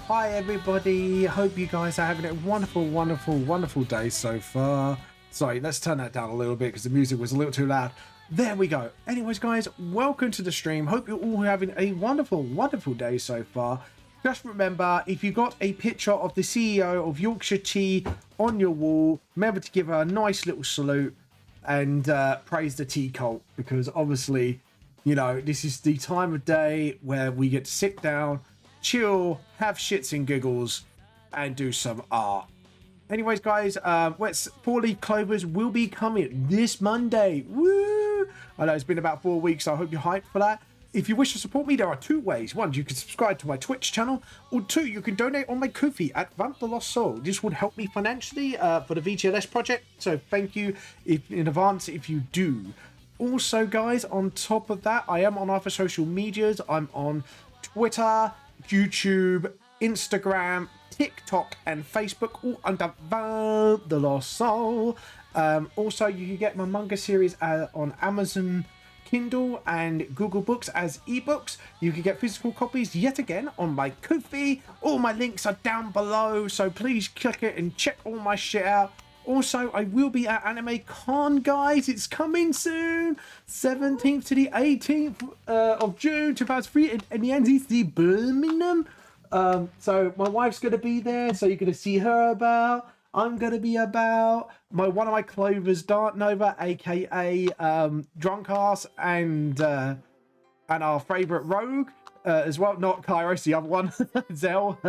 Hi everybody, hope you guys are having a wonderful day so far. Sorry, let's turn that down a little bit because the music was a little too loud. There we go. Anyways guys, welcome to the stream. Hope you're all having a wonderful day so far. Just remember, if you got a picture of the CEO of Yorkshire Tea on your wall, remember to give her a nice little salute and praise the tea cult, because obviously, you know, this is the time of day where we get to sit down, chill, have shits and giggles, and do some art. Anyways, guys, Four-Leaf Clovers will be coming this Monday. Woo! I know it's been about 4 weeks, so I hope you're hyped for that. If you wish to support me, there are two ways. One, you can subscribe to my Twitch channel, or two, you can donate on my Ko-fi at Vamp the Lost Soul. This would help me financially for the VTLS project, so thank you in advance if you do. Also, guys, on top of that, I am on other social medias. I'm on Twitter, YouTube, Instagram, TikTok, and Facebook, all under Vamp the Lost Soul. Also, you can get my manga series on Amazon Kindle and Google Books as ebooks. You can get physical copies yet again on my Ko-fi. All my links are down below, so please click it and check all my shit out. Also, I will be at Anime Con, guys. It's coming soon, 17th to the 18th of June 2003 in the NCC Birmingham. So my wife's gonna be there, so you're gonna see her about. I'm gonna be about. One of my Clovers, Dart Nova, aka Drunk Ass, and our favourite rogue as well. Not Kairos, the other one, Zell.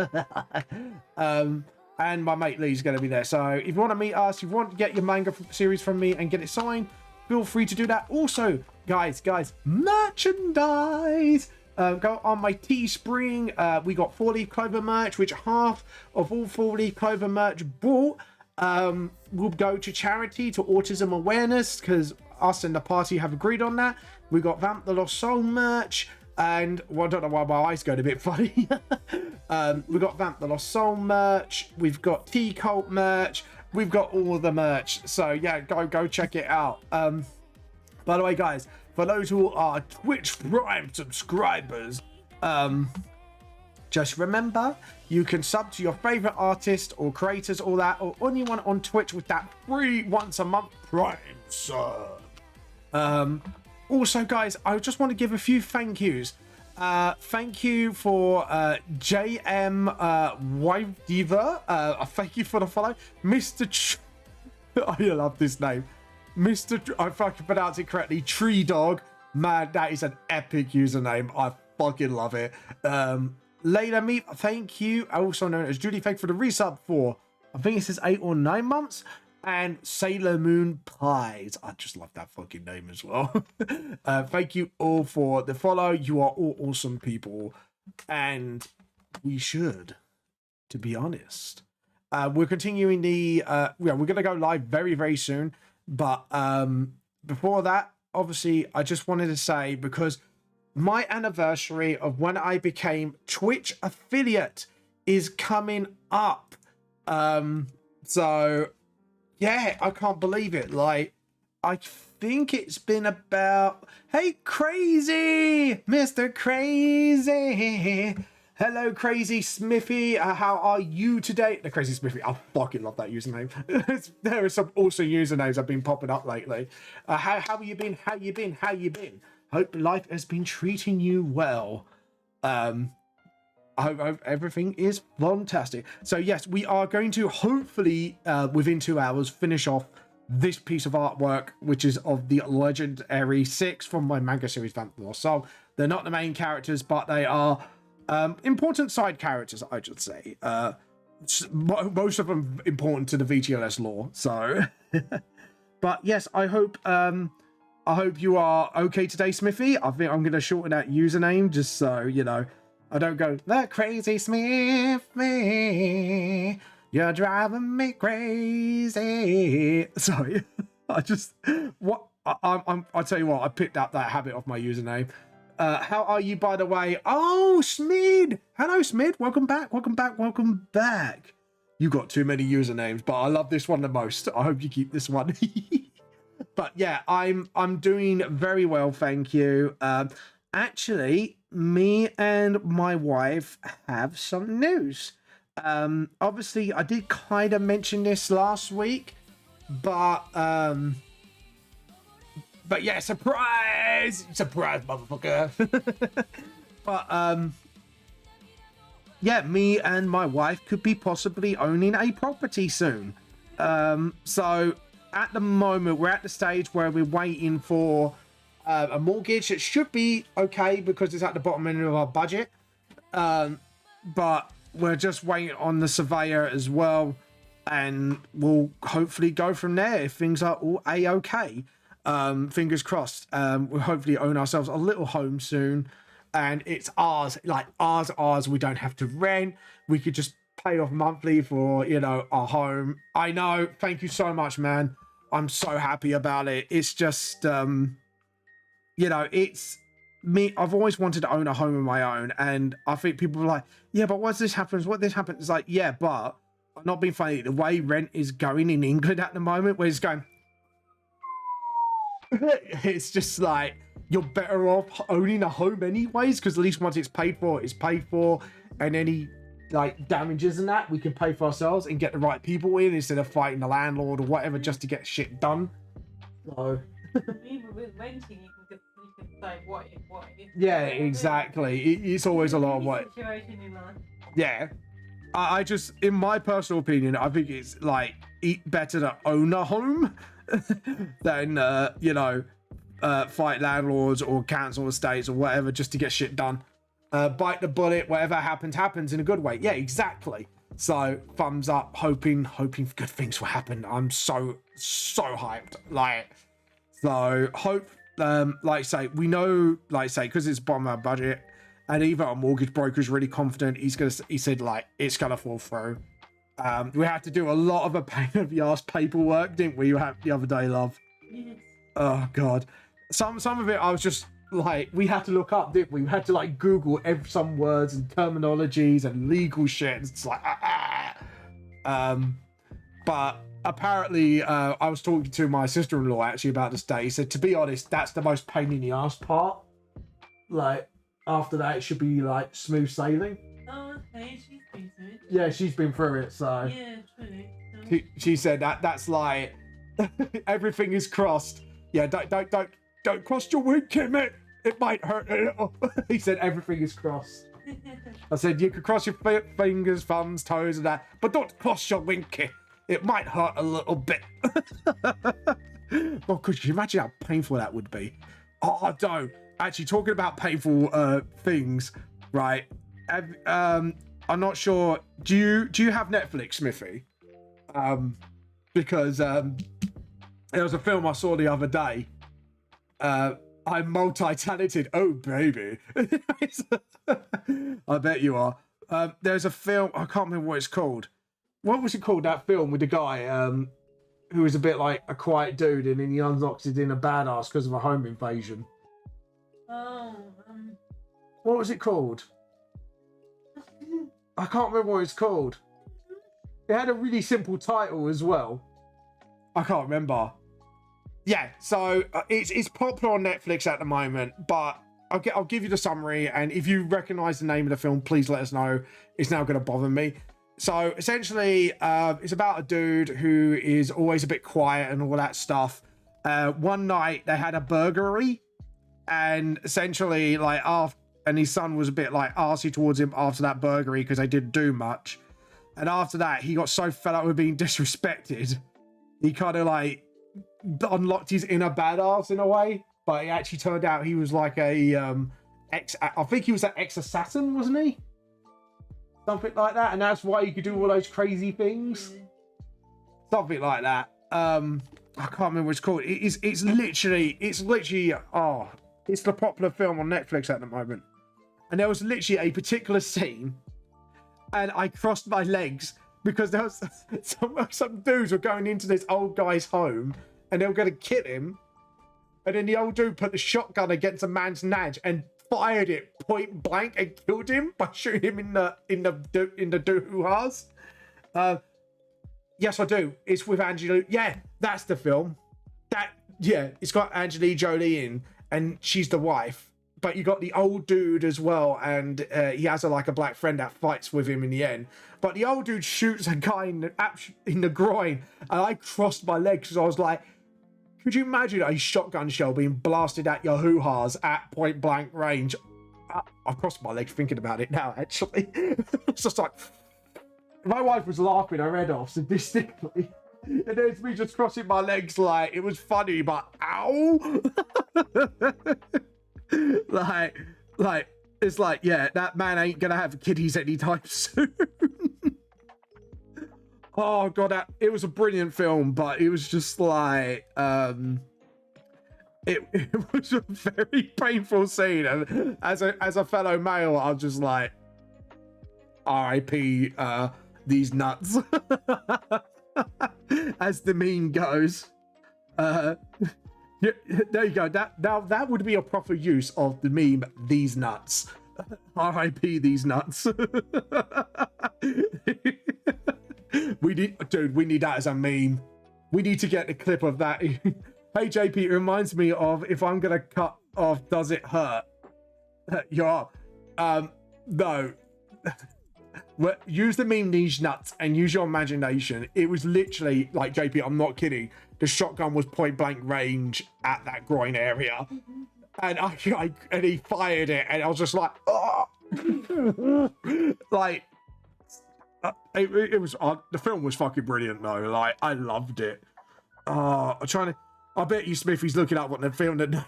And my mate Lee's going to be there. So if you want to meet us, if you want to get your manga series from me and get it signed, feel free to do that. Also, guys, merchandise. Go on my Teespring. We got Four-Leaf Clover merch, which half of all Four-Leaf Clover merch bought will go to charity, to autism awareness, because us and the party have agreed on that. We got Vamp the Lost Soul merch. And well, I don't know why my eyes going a bit funny. We've got Vamp the Lost Soul merch. We've got Tea Cult merch. We've got all the merch. So yeah, go check it out. By the way, guys, for those who are Twitch Prime subscribers, just remember you can sub to your favorite artist or creators, all that, or anyone on Twitch with that free once a month Prime sub. Also, guys, I just want to give a few thank yous. Thank you for JM Wife Diva. Thank you for the follow. Mr. I love this name. I fucking pronounce it correctly. Tree Dog. Man, that is an epic username. I fucking love it. Layla Meat, thank you. Also known as Judy, thank you for the resub for, I think it says 8 or 9 months. And Sailor Moon Pies. I just love that fucking name as well. Thank you all for the follow. You are all awesome people. And we should, to be honest. We're continuing the... we're going to go live very, very soon. But before that, obviously, I just wanted to say, because my anniversary of when I became Twitch affiliate is coming up. So... yeah, I can't believe it. Like, I think it's been about... Hey, Crazy! Mr. Crazy! Hello, Crazy Smithy. How are you today? The Crazy Smithy. I fucking love that username. There are some awesome usernames I've been popping up lately. How have you been? How you been? Hope life has been treating you well. I hope everything is fantastic. So yes, we are going to hopefully within 2 hours finish off this piece of artwork, which is of the Legendary 6 from my manga series Vamp the Lost Soul. They're not the main characters, but they are important side characters, I should say. Most of them important to the VTLS lore. So, but yes, I hope you are okay today, Smithy. I think I'm going to shorten that username just so you know. I don't go, the Crazy Smithy, you're driving me crazy. Sorry, I tell you what, I picked up that habit of my username. How are you, by the way? Oh, Smid. Hello, Smid. Welcome back. You got too many usernames, but I love this one the most. I hope you keep this one. But yeah, I'm doing very well, thank you. actually, me and my wife have some news. Obviously, I did kind of mention this last week, but yeah, surprise, motherfucker. But yeah, me and my wife could be possibly owning a property soon. So at the moment, we're at the stage where we're waiting for a mortgage. It should be okay because it's at the bottom end of our budget. But we're just waiting on the surveyor as well. And we'll hopefully go from there if things are all A-okay. Fingers crossed. We'll hopefully own ourselves a little home soon. And it's ours, like ours. We don't have to rent. We could just pay off monthly for, you know, our home. I know. Thank you so much, man. I'm so happy about it. It's just, you know, it's me. I've always wanted to own a home of my own. And I think people are like, yeah, but what this happens? It's like, yeah, but I'm not being funny. The way rent is going in England at the moment, where it's going, it's just like, you're better off owning a home anyways, because at least once it's paid for, it's paid for, and any like damages and that we can pay for ourselves and get the right people in instead of fighting the landlord or whatever just to get shit done. So even with renting, you can say what if. Yeah, exactly. It's always a lot of what. Situation in life. Yeah, I just, in my personal opinion, I think it's like better to own a home than you know. Fight landlords or cancel estates or whatever just to get shit done. Bite the bullet, whatever happens in a good way. Yeah, exactly. So thumbs up, hoping good things will happen. I'm so hyped. Like, so hope, like I say, we know, like I say, because it's bottom of our budget, and even our mortgage broker is really confident. He said like it's gonna fall through. We had to do a lot of a pain in the ass paperwork, didn't we? The other day, love. Yes. Oh god. Some of it I was just like, we had to look up, didn't we? We had to like Google some words and terminologies and legal shit. It's like but apparently I was talking to my sister-in-law actually about this day. He said, to be honest, that's the most pain in the ass part. Like after that it should be like smooth sailing. Oh, okay, she's been through it. Yeah, she's been through it, so Yeah, true. she said that's like everything is crossed. Yeah, don't cross your wing, Kimmy. It might hurt a little. He said everything is crossed. I said you can cross your fingers, thumbs, toes, and that, but don't cross your winky. It might hurt a little bit. Well, could you imagine how painful that would be? Oh, don't. Actually, talking about painful things, right? I'm not sure. Do you have Netflix, Smithy? Because there was a film I saw the other day. I'm multi-talented. Oh, baby. I bet you are. There's a film. I can't remember what it's called. What was it called, that film with the guy who was a bit like a quiet dude and then he unlocks it in a badass because of a home invasion? Oh, What was it called? I can't remember what it's called. It had a really simple title as well. I can't remember. Yeah, so it's popular on Netflix at the moment, but I'll give you the summary, and if you recognise the name of the film, please let us know. It's now going to bother me. So essentially, it's about a dude who is always a bit quiet and all that stuff. One night they had a burglary, and essentially and his son was a bit like arsey towards him after that burglary because they didn't do much. And after that, he got so fed up with being disrespected, he kind of like unlocked his inner badass in a way. But it actually turned out he was like I think he was an ex-assassin, wasn't he? Something like that. And that's why he could do all those crazy things. Something like that. I can't remember what it's called. It's literally it's the popular film on Netflix at the moment. And there was literally a particular scene, and I crossed my legs because there was some dudes were going into this old guy's home and they were going to kill him. And then the old dude put the shotgun against a man's nudge and fired it point blank and killed him by shooting him in the doo-hoo-has. Yes, I do. It's with Angelina. Yeah, that's the film. It's got Angelina Jolie in, and she's the wife. but you got the old dude as well, and he has like a black friend that fights with him in the end. But the old dude shoots a guy in the groin, and I crossed my legs because I was like, could you imagine a shotgun shell being blasted at your hoo-has at point blank range? I've crossed my legs thinking about it now, actually. It's just like, my wife was laughing her head off sadistically. And there's me just crossing my legs like, it was funny, but ow! like, it's like, yeah, that man ain't gonna have kiddies anytime soon. Oh god, it was a brilliant film, but it was just like, it was a very painful scene, and as a fellow male, I was just like, R.I.P. These nuts, as the meme goes. Yeah, there you go. That would be a proper use of the meme. These nuts, R.I.P. these nuts. We need that as a meme. We need to get the clip of that. Hey JP, it reminds me of, if I'm gonna cut off, does it hurt? Yeah. No. Use the meme these nuts and use your imagination. It was literally like, JP, I'm not kidding. The shotgun was point blank range at that groin area, and and he fired it, and I was just like, oh. Like, it was the film was fucking brilliant though. Like, I loved it. I bet you Smithy's looking up what the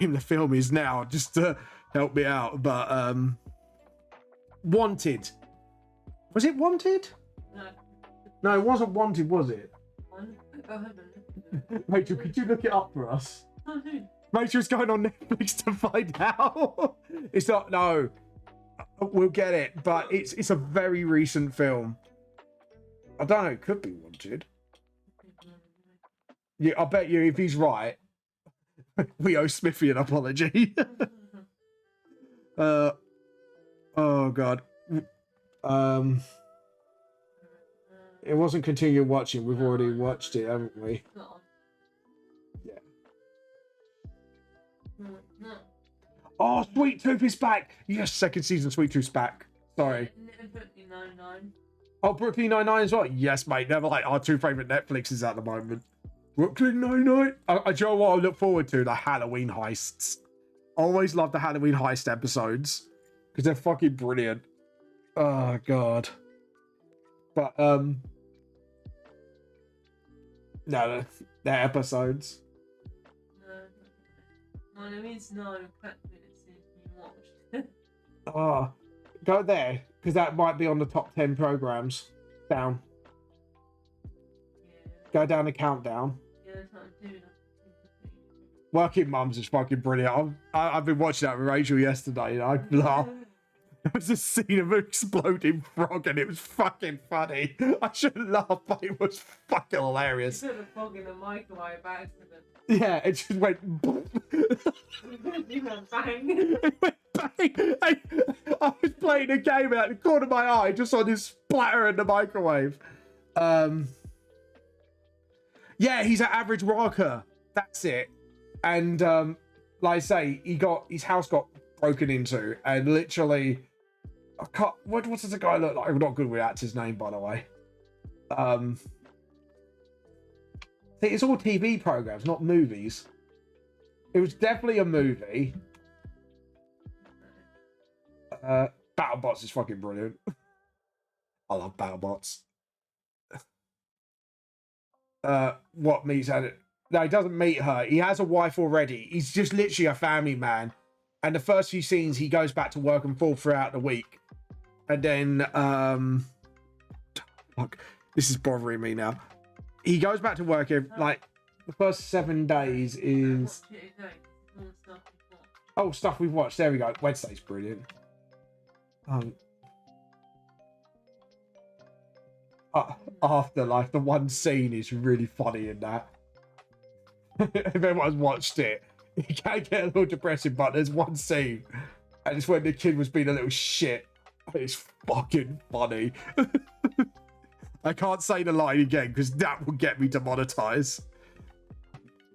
name of the film is now, just to help me out. But Wanted. Was it Wanted? No, it wasn't Wanted, was it? Rachel, could you look it up for us? Rachel's going on Netflix to find out. It's not, no. We'll get it, but it's a very recent film. I don't know, it could be Wanted. Yeah, I bet you if he's right, we owe Smithy an apology. Oh god. It wasn't continue watching. We've already watched it, haven't we? Yeah. Oh, Sweet Tooth is back. Yes, second season. Sweet Tooth's back. Sorry. Brooklyn Nine-Nine. Oh, Brooklyn Nine-Nine as well. Yes, mate. They're like our two favorite Netflixes at the moment. Brooklyn Nine-Nine. Do you know what I look forward to? The Halloween heists. I always love the Halloween heist episodes because they're fucking brilliant. Oh god. But no, they're episodes. No, there is no cut minutes you watched. Oh, go there because that might be on the top 10 programs. Down. Yeah. Go down the countdown. Yeah, that's what I'm doing. Working Mums is fucking brilliant. I've been watching that with Rachel yesterday, and I laughed. There was a scene of an exploding frog, and it was fucking funny. I shouldn't laugh, but it was fucking hilarious. You put the frog in the microwave by accident. Yeah, it just went. You went bang. It went bang. I was playing a game, and at the corner of my eye, just saw this splatter in the microwave. Yeah, he's an average worker. That's it. And like I say, his house got broken into, and literally, I can't. What does the guy look like? I'm not good with actor's name, by the way. See, it's all TV programs, not movies. It was definitely a movie. BattleBots is fucking brilliant. I love BattleBots. What meets her? No, he doesn't meet her. He has a wife already. He's just literally a family man. And the first few scenes, he goes back to work and full throughout the week. And then, fuck, this is bothering me now. He goes back to work, like, the first 7 days is... Oh, stuff we've watched. There we go. Wednesday's brilliant. Afterlife, the one scene is really funny in that. If everyone's watched it, it can get a little depressing, but there's one scene, and it's when the kid was being a little shit. It's fucking funny. I can't say the line again because that will get me demonetized.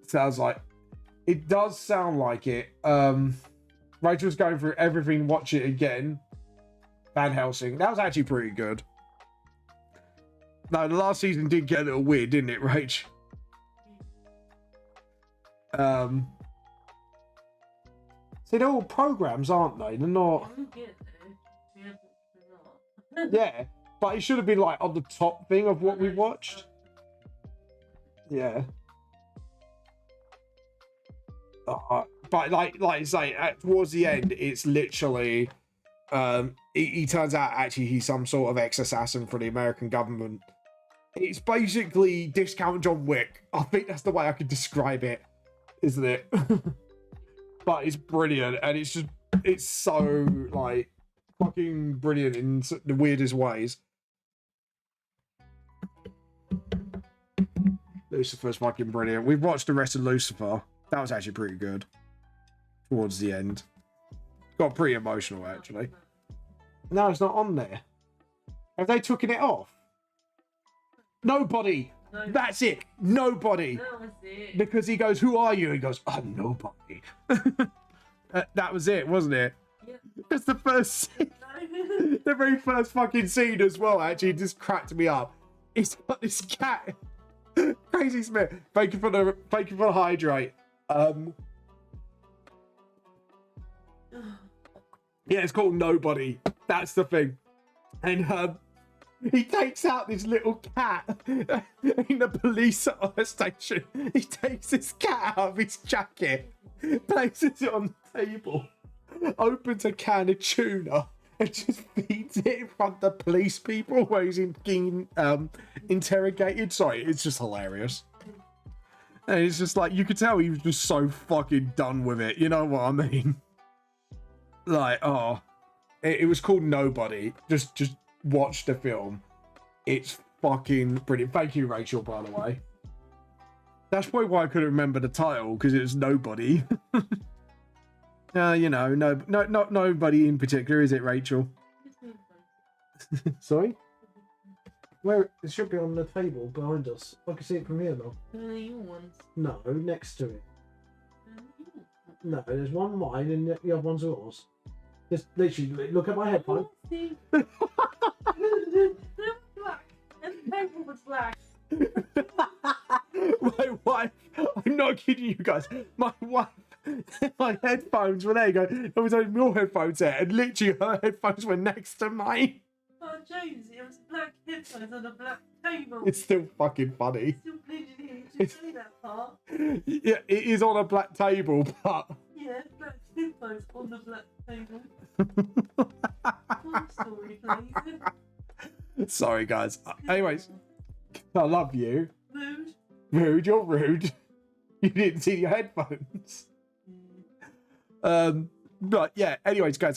Sounds like it does sound like it. Rachel's going through everything, watch it again. Van Helsing. That was actually pretty good. No, the last season did get a little weird, didn't it, Rach? See, they're all programs, aren't they? They're not. Yeah, but it should have been like on the top thing of what we watched. Yeah. But like I say, towards the end, it's literally, he turns out actually he's some sort of ex-assassin for the American government. It's basically Discount John Wick. I think that's the way I could describe it, isn't it? But it's brilliant, and it's so like fucking brilliant in the weirdest ways. Lucifer's fucking brilliant. We've watched the rest of Lucifer. That was actually pretty good. Towards the end. Got pretty emotional, actually. No, it's not on there. Have they taken it off? Nobody. No. That's it. Nobody. That was it. Because he goes, who are you? He goes, I'm nobody. That was it, wasn't it? Yeah. That's the first scene. The very first fucking scene as well, actually, just cracked me up. He's got this cat. Crazy Smith. Thank you for the hydrate. Yeah, it's called Nobody. That's the thing. And he takes out this little cat in the police station. He takes this cat out of his jacket, places it on the table, opens a can of tuna, and just feeds it in front of the police people where he's being interrogated. Sorry, it's just hilarious. And it's just like, you could tell he was just so fucking done with it. You know what I mean? Like, oh, it was called Nobody. Just watch the film. It's fucking brilliant. Thank you, Rachel, by the way. That's probably why I couldn't remember the title, because it was Nobody. You know, not nobody in particular, is it, Rachel? Sorry? Where it should be on the table behind us. I can see it from here though. Your ones. No, next to it. No, there's one mine and the other one's yours. Just literally look at my headphone. Black. And the table was black. My wife, I'm not kidding you guys. My wife, my headphones were there. You go, there was only your headphones there, and literally her headphones were next to mine. Oh, James, it was black headphones on a black table. It's still fucking funny. Still bleeding here. Did you say that part? Yeah, it is on a black table, but... Yeah, black headphones on the black table. Long story, please. Sorry, guys. Anyways, I love you. Rude. Rude, you're rude. You didn't see your headphones. But yeah, anyways, guys.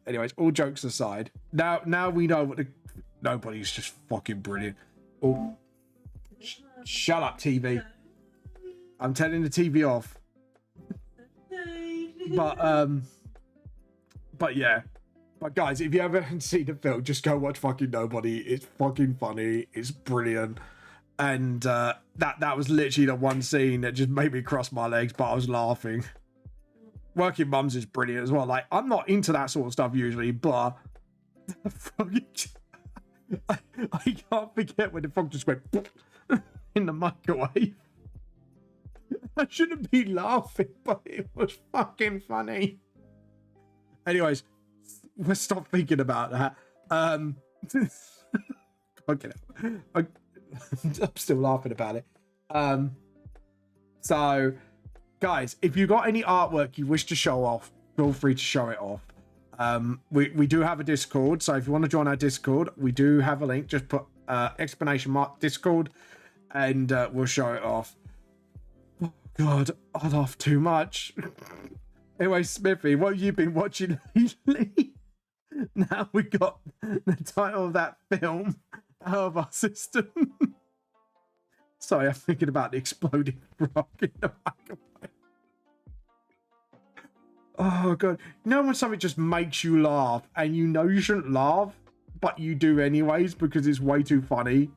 Anyways, all jokes aside, now we know what the... Nobody's just fucking brilliant. Oh, shut up, TV. I'm telling the TV off. But yeah. But guys, if you haven't seen the film, just go watch fucking Nobody. It's fucking funny. It's brilliant. And that was literally the one scene that just made me cross my legs, but I was laughing. Working Mums is brilliant as well. Like, I'm not into that sort of stuff usually, but I can't forget when the frog just went in the microwave. I shouldn't be laughing, but it was fucking funny. Anyways, let's stop thinking about that. Okay, I'm still laughing about it. So, guys, if you've got any artwork you wish to show off, feel free to show it off. We do have a Discord, so if you want to join our Discord, we do have a link. Just put ! Discord, and we'll show it off. Oh, God, I laugh too much. Anyway, Smithy, what have you been watching lately? Now we got the title of that film out of our system. Sorry, I'm thinking about the exploding rock in the microwave. Oh, God. You know when something just makes you laugh and you know you shouldn't laugh, but you do anyways because it's way too funny?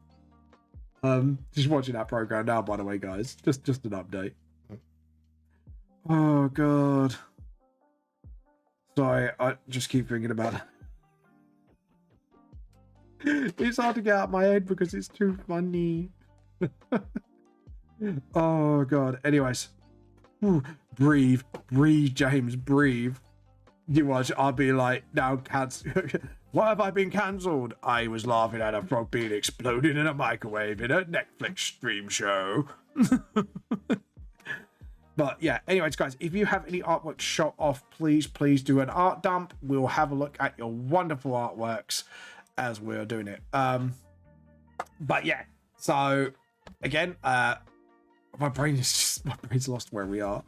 Just watching that program now, by the way, guys. Just an update. Oh, God. Sorry, I just keep thinking about it. It's hard to get out of my head because it's too funny. Oh god. Anyways. Ooh, breathe, James, breathe. You watch, I'll be like, now why have I been cancelled? I was laughing at a frog being exploded in a microwave in a Netflix stream show. But yeah, anyways, guys, if you have any artwork to show off, please do an art dump. We'll have a look at your wonderful artworks as we're doing it. But yeah, so again, my brain's lost where we are.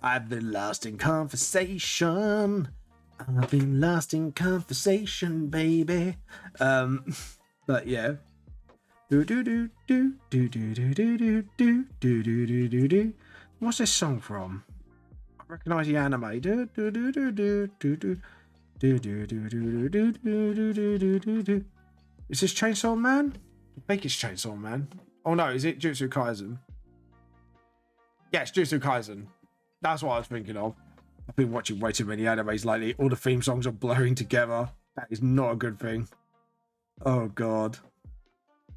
I've been lost in conversation. I've been lost in conversation, baby. But yeah. Do do do do do do do do do do do do do do. What's this song from? I recognise the anime. Do do do do do do do do do do do do do do do do do. Is this Chainsaw Man? I think it's Chainsaw Man. Oh no, is it Jujutsu Kaisen? Yes, Jujutsu Kaisen. That's what I was thinking of. I've been watching way too many animes lately. All the theme songs are blurring together. That is not a good thing. Oh god.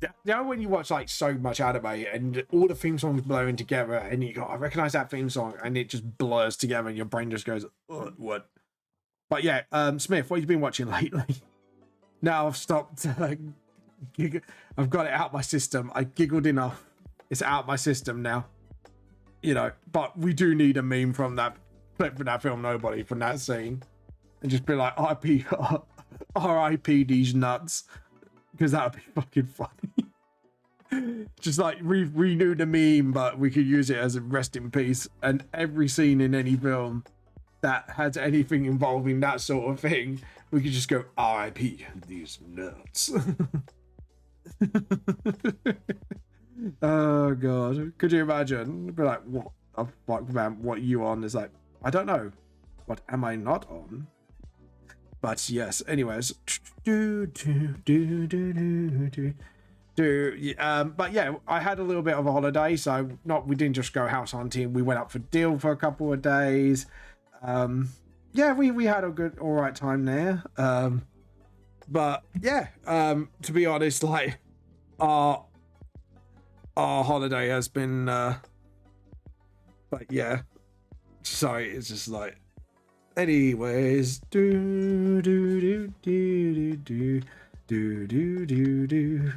You know when you watch like so much anime and all the theme songs blurring together and you go, I recognize that theme song, and it just blurs together and your brain just goes, what? But yeah, Smith, what have you been watching lately? Now I've stopped. I've got it out of my system. I giggled enough. It's out of my system now. You know, but we do need a meme from that film Nobody, from that scene, and just be like, RIP these nuts, because that would be fucking funny. Just like renew the meme, but we could use it as a rest in peace. And every scene in any film that has anything involving that sort of thing, we could just go RIP these nuts. Oh god, could you imagine? Be like, what the fuck, man? What are you on? It's like, I don't know. What am I not on? But yes, anyways. But yeah, I had a little bit of a holiday, so we didn't just go house hunting. We went up for Deal for a couple of days. Yeah, we had a all right time there. But yeah, to be honest, like our holiday has been but yeah, sorry, it's just like, anyways, do do do do do do do do do do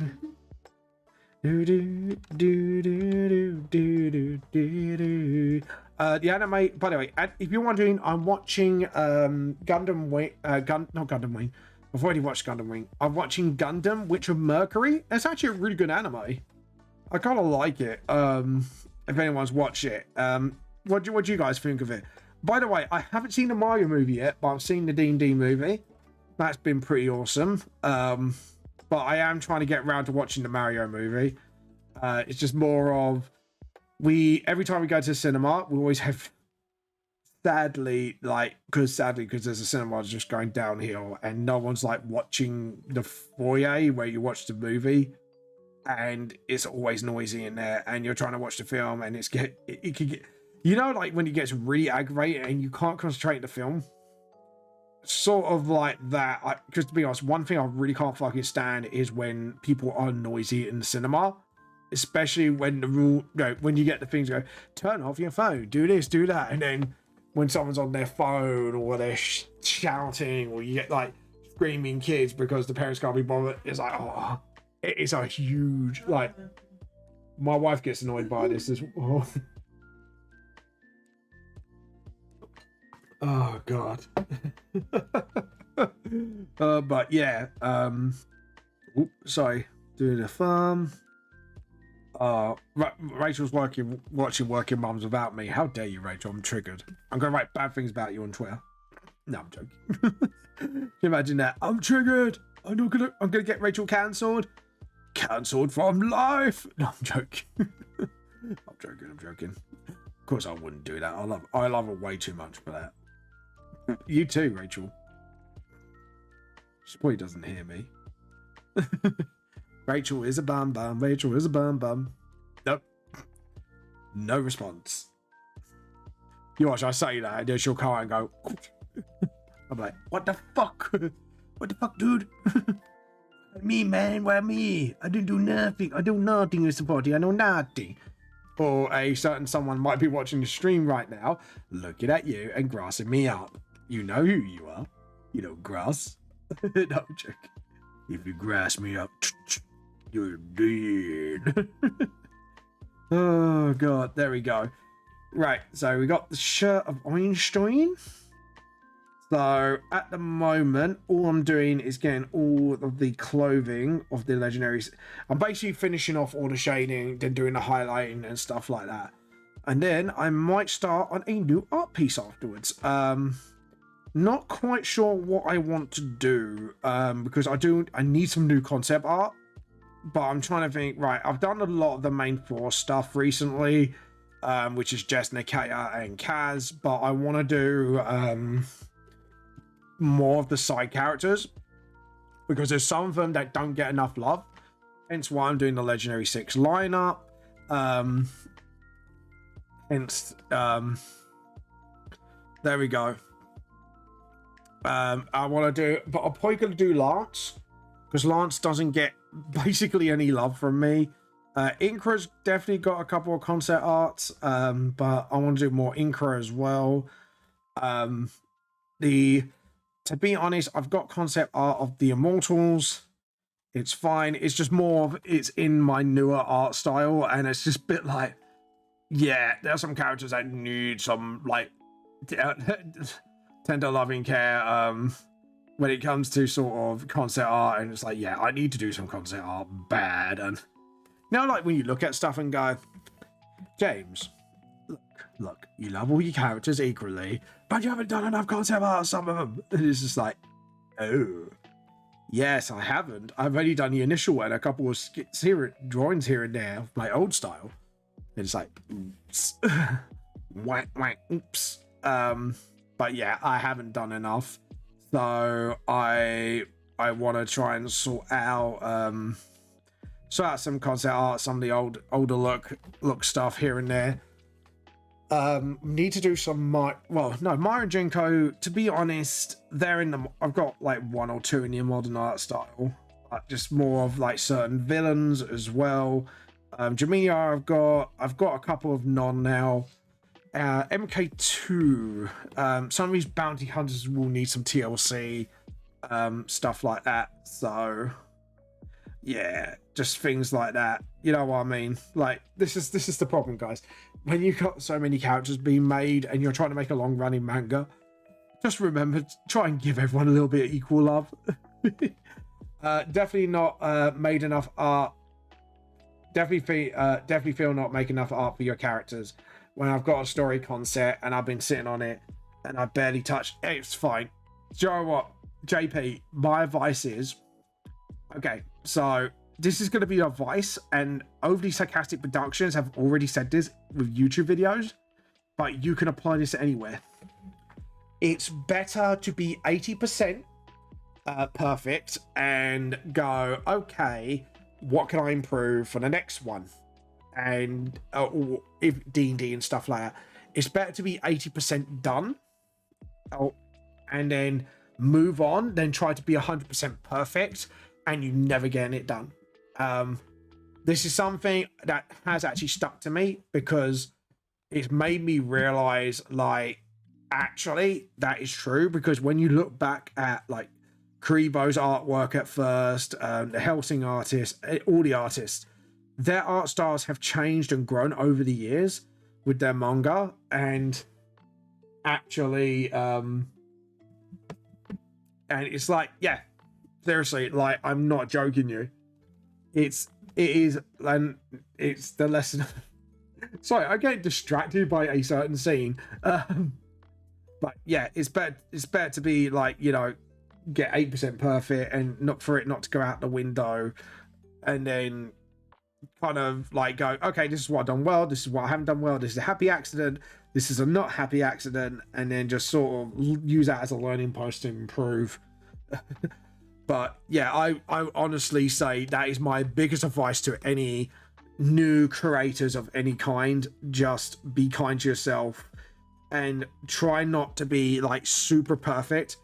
do do do do do. The anime, by the way, if you're wondering, I'm watching Gundam Wing, not Gundam Wing. I've already watched Gundam Wing. I'm watching Gundam Witch of Mercury. It's actually a really good anime. I kind of like it. If anyone's watched it, what do you guys think of it? By the way, I haven't seen the Mario movie yet, but I've seen the D&D movie. That's been pretty awesome. But I am trying to get around to watching the Mario movie. It's just more of every time we go to the cinema, we always have, sadly, because there's a cinema that's just going downhill and no one's like watching the foyer where you watch the movie. And it's always noisy in there, and you're trying to watch the film, and it can get, you know, like when it gets really aggravated and you can't concentrate in the film, sort of like that. Because to be honest, one thing I really can't fucking stand is when people are noisy in the cinema, especially when when you get the things go, turn off your phone, do this, do that, and then when someone's on their phone or they're shouting, or you get like screaming kids because the parents can't be bothered, it's like, oh. It is a huge, like, my wife gets annoyed by this as well. Oh god. But yeah, sorry, doing a farm. Rachel's watching Working Mums without me. How dare you, Rachel? I'm triggered. I'm gonna write bad things about you on Twitter. No, I'm joking. Can you imagine that? I'm triggered. I'm gonna get Rachel cancelled. Cancelled from life. No, I'm joking. I'm joking. Of course I wouldn't do that. I love her way too much for that. You too, Rachel. She probably doesn't hear me. Rachel is a bum bum. Rachel is a bum bum. Nope. No response. You watch, I say that, and then she'll come out and go, like, what the fuck? What the fuck, dude? Me, man, why me? I didn't do nothing. I do nothing, Mr. Potty. I know nothing. Or a certain someone might be watching the stream right now, looking at you and grassing me up. You know who you are. You know, grass. No, I'm joking. If you grass me up, you're dead. Oh, God. There we go. Right, so we got the shirt of Einstein. So at the moment, all I'm doing is getting all of the clothing of the legendaries. I'm basically finishing off all the shading, then doing the highlighting and stuff like that. And then I might start on a new art piece afterwards. Not quite sure what I want to do, because I need some new concept art. But I'm trying to think, right, I've done a lot of the main four stuff recently, which is Jess, Nikaya, and Kaz. But I want to do more of the side characters, because there's some of them that don't get enough love, hence why I'm doing the Legendary 6 lineup. There we go. I want to do, but I'm probably going to do Lance, because Lance doesn't get basically any love from me. Inkra's definitely got a couple of concept arts, but I want to do more Inkra as well. To be honest, I've got concept art of the Immortals. It's fine. It's just more of, it's in my newer art style, and it's just a bit like, yeah, there are some characters that need some, like, tender loving care when it comes to sort of concept art, and it's like, yeah, I need to do some concept art bad. And you know, like when you look at stuff and go, James, look, you love all your characters equally, but you haven't done enough concept art on some of them. And it's just like, oh, yes, I haven't. I've only done the initial one, a couple of skits here, drawings here and there, my old style. And it's like, oops, whack, whack, oops. But yeah, I haven't done enough. So I want to try and sort out some concept art, some of the older look stuff here and there. Need to do some Maya and Jinko, to be honest, they're in the, I've got like one or two in the modern art style, just more of like certain villains as well. Jamiya, I've got a couple of non now. MK2, some of these bounty hunters will need some TLC, stuff like that. So yeah, just things like that. You know what I mean? Like, this is the problem, guys. When you've got so many characters being made and you're trying to make a long running manga, just remember to try and give everyone a little bit of equal love. Definitely not made enough art. Definitely feel not make enough art for your characters. When I've got a story concept and I've been sitting on it and I barely touched, it's fine. Do you know what, JP, my advice is, okay, so this is going to be advice, and Overly Sarcastic Productions have already said this with YouTube videos, but you can apply this anywhere. It's better to be 80% perfect and go, okay, what can I improve for the next one? And or if D&D and stuff like that, it's better to be 80% done, and then move on, than try to be 100% perfect and you never getting it done. This is something that has actually stuck to me, because it's made me realize, like, actually that is true. Because when you look back at like Karibo's artwork at first, the Helsing artists, all the artists, their art styles have changed and grown over the years with their manga. And actually, and it's like, yeah, seriously, like, I'm not joking you. It is, and it's the lesson. Sorry, I get distracted by a certain scene. But yeah, it's better to be like, you know, get 8% perfect, and not for it not to go out the window, and then kind of like go, okay, this is what I've done well, this is what I haven't done well, this is a happy accident, this is a not happy accident, and then just sort of use that as a learning post to improve. But yeah, I honestly say that is my biggest advice to any new creators of any kind. Just be kind to yourself and try not to be like super perfect,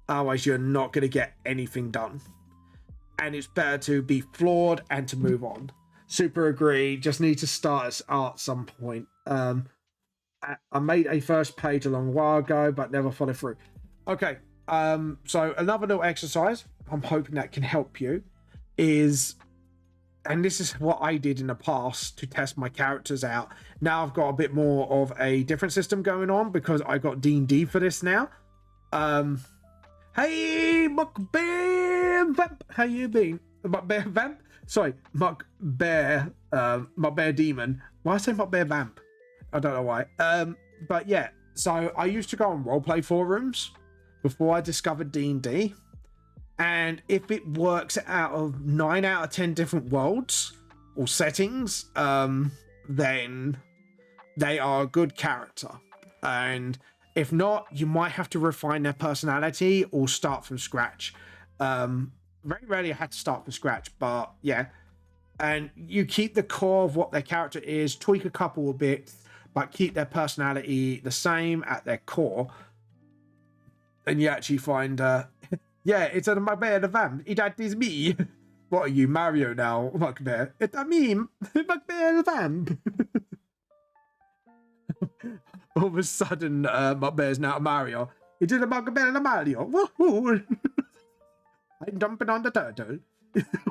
Otherwise, you're not going to get anything done. And it's better to be flawed and to move on. Super agree. Just need to start at art some point. I made a first page a long while ago, but never followed through. Okay. So another little exercise I'm hoping that can help you is, and this is what I did in the past to test my characters out. Now I've got a bit more of a different system going on because I got D&D for this now. Hey, Muckbear Vamp, how you been? Muckbear Vamp? Sorry, Muckbear Demon. Why I say Muckbear Vamp? I don't know why. But yeah, so I used to go on roleplay forums before I discovered D&D. And if it works out of 9 out of 10 different worlds or settings, then they are a good character. And if not, you might have to refine their personality or start from scratch. Very rarely I had to start from scratch, but yeah. And you keep the core of what their character is, tweak a couple of bits, but keep their personality the same at their core. And you actually find, yeah, it's a Muckbear the Vamp. That is me. What are you, Mario now, Muckbear? It's a me, Muckbear the Vamp. All of a sudden, Muckbear's now Mario. It's a Muckbear the Mario. Woohoo! I'm jumping on the turtle.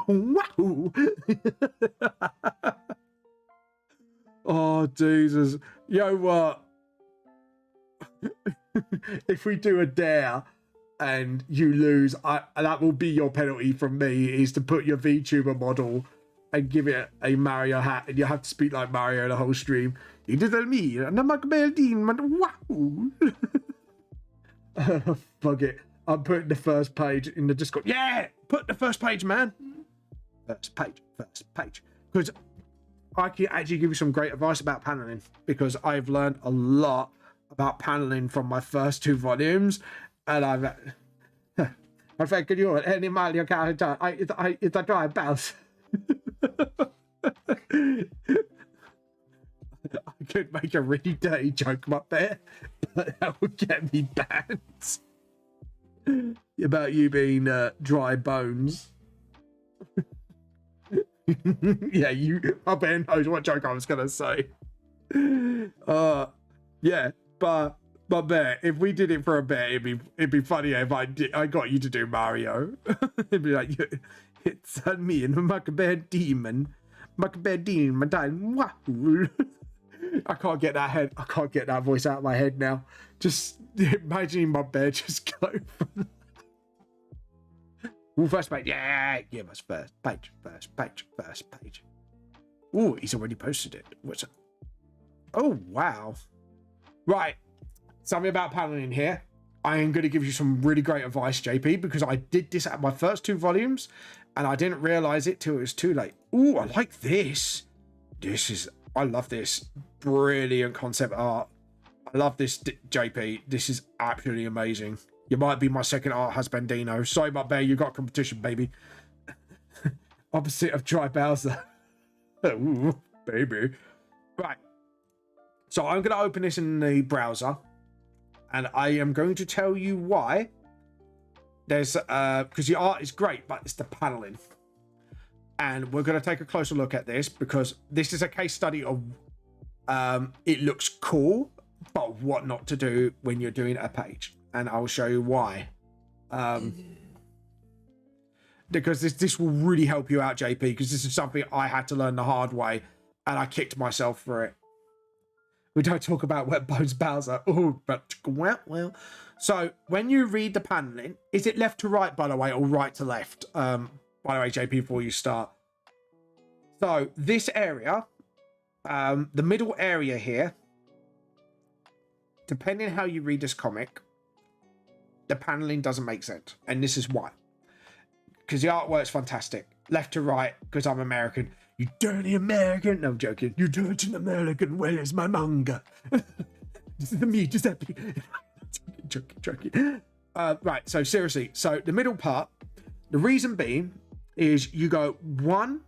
Wow! Oh, Jesus. Yo, what? If we do a dare and you lose, that will be your penalty from me, is to put your VTuber model and give it a Mario hat, and you have to speak like Mario the whole stream. You did tell me, and I'm Muckbear Demon. Wow! Fuck it. I'm putting the first page in the Discord. Yeah! Put the first page, man. First page. Because I can actually give you some great advice about paneling, because I've learned a lot about paneling from my first 2 volumes, and I think you any Mario character, it's a dry bounce. I could make a really dirty joke up there, but that would get me banned. About you being dry bones. Yeah, my band knows what joke I was gonna say. Yeah, but bear, if we did it for a bear, it'd be funnier if I got you to do Mario. It'd be like, it's me and Muckbear Demon, my time. Wow. I can't get that voice out of my head now. Just imagining my bear just go from first page. Yeah, give us first page. Oh, he's already posted it. What's it? Oh, wow. Right. Something about paneling here. I am going to give you some really great advice, JP, because I did this at my first 2 volumes and I didn't realize it till it was too late. Oh, I like this. I love this. Brilliant concept art. I love this, JP. This is absolutely amazing. You might be my second art husbandino. Sorry, my bear, you got competition, baby. Opposite of Dry Bowser. Ooh, baby. Right. So I'm going to open this in the browser, and I am going to tell you why. There's because the art is great, but it's the paneling. And we're going to take a closer look at this, because this is a case study of it looks cool, but what not to do when you're doing a page. And I'll show you why. Because this will really help you out, JP, because this is something I had to learn the hard way, and I kicked myself for it. We don't talk about Wet Bones Bowser. Oh, but well. So when you read the paneling, is it left to right, by the way, or right to left? By the way, JP, before you start. So this area, the middle area here, depending how you read this comic, the paneling doesn't make sense. And this is why. Because the artwork's fantastic. Left to right, because I'm American. You dirty American. No, I'm joking. You dirty American. Where is my manga? This is me, Giuseppe. Joking. Right, so seriously. So the middle part, the reason being is you go 1,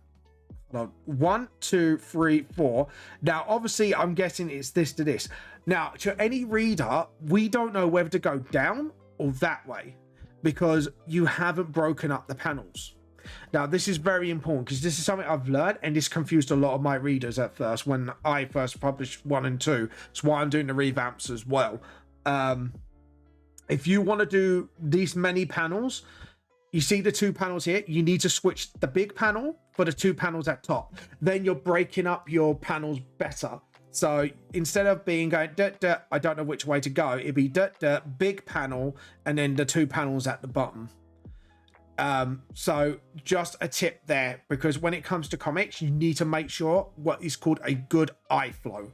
2, 3, 4. Now, obviously, I'm guessing it's this to this. Now, to any reader, we don't know whether to go down or that way. because you haven't broken up the panels. Now, this is very important because this is something I've learned, and this confused a lot of my readers at first when I first published 1 and 2. That's why I'm doing the revamps as well. If you want to do these many panels, you see the 2 panels here, you need to switch the big panel for the 2 panels at top. Then you're breaking up your panels better. So instead of being going, I don't know which way to go, it'd be big panel, and then the 2 panels at the bottom. So just a tip there, because when it comes to comics, you need to make sure what is called a good eye flow.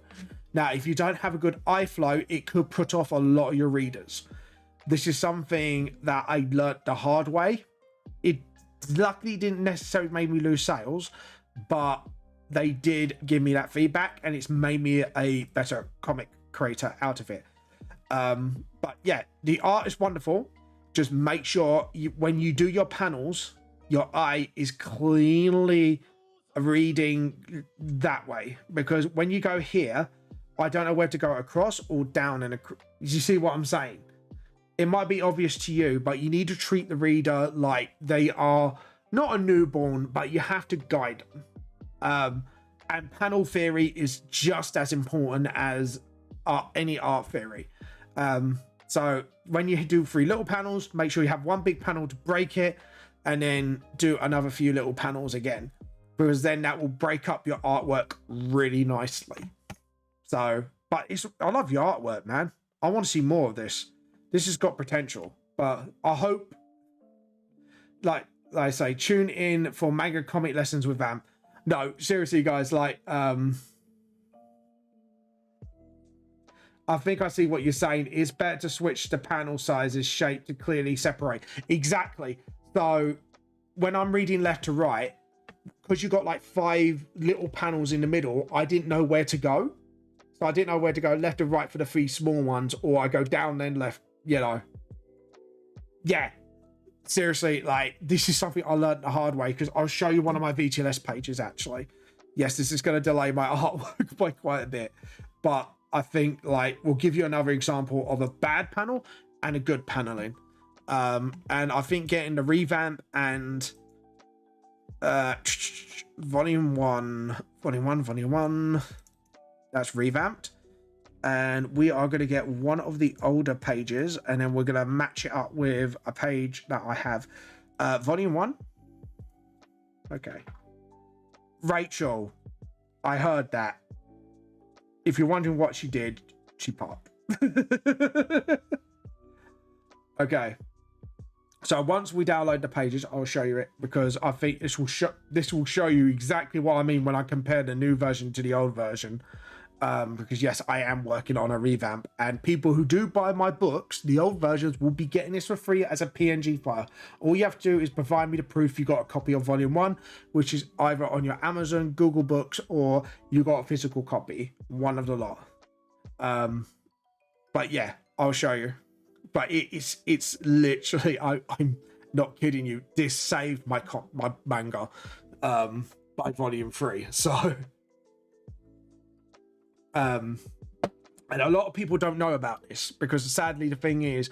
Now, if you don't have a good eye flow, it could put off a lot of your readers. This is something that I learned the hard way. It luckily didn't necessarily make me lose sales, but they did give me that feedback, and it's made me a better comic creator out of it. But yeah, the art is wonderful. Just make sure when you do your panels, your eye is cleanly reading that way, because when you go here, I don't know where to go across or down and you see what I'm saying? It might be obvious to you, but you need to treat the reader like they are not a newborn, but you have to guide them. And panel theory is just as important as any art theory. So when you do 3 little panels, make sure you have 1 big panel to break it, and then do another few little panels again, because then that will break up your artwork really nicely. So, but I love your artwork, man. I want to see more of this. This has got potential, but I hope, like I say, tune in for manga comic lessons with Vamp. No, seriously, guys, like, I think I see what you're saying. It's better to switch the panel sizes shape to clearly separate. Exactly. So when I'm reading left to right, because you got like 5 little panels in the middle, I didn't know where to go. So I didn't know where to go left or right for the 3 small ones, or I go down then left, you know. Yeah, seriously, like, this is something I learned the hard way, because I'll show you one of my VTLS pages, actually. Yes, this is going to delay my artwork by quite a bit, but I think, like, we'll give you another example of a bad panel and a good paneling. And I think getting the revamp and volume one, that's revamped, and we are going to get one of the older pages, and then we're going to match it up with a page that I have. Volume 1. Okay. Rachel, I heard that. If you're wondering what she did, she popped. Okay. So once we download the pages, I'll show you it, because I think this will show you exactly what I mean when I compare the new version to the old version. Because yes, I am working on a revamp, and people who do buy my books, the old versions, will be getting this for free as a PNG file. All you have to do is provide me the proof you got a copy of volume 1, which is either on your Amazon, Google Books, or you got a physical copy, one of the lot. But yeah, I'll show you. But it's literally, I'm not kidding you, this saved my manga by volume 3. So and a lot of people don't know about this, because sadly the thing is,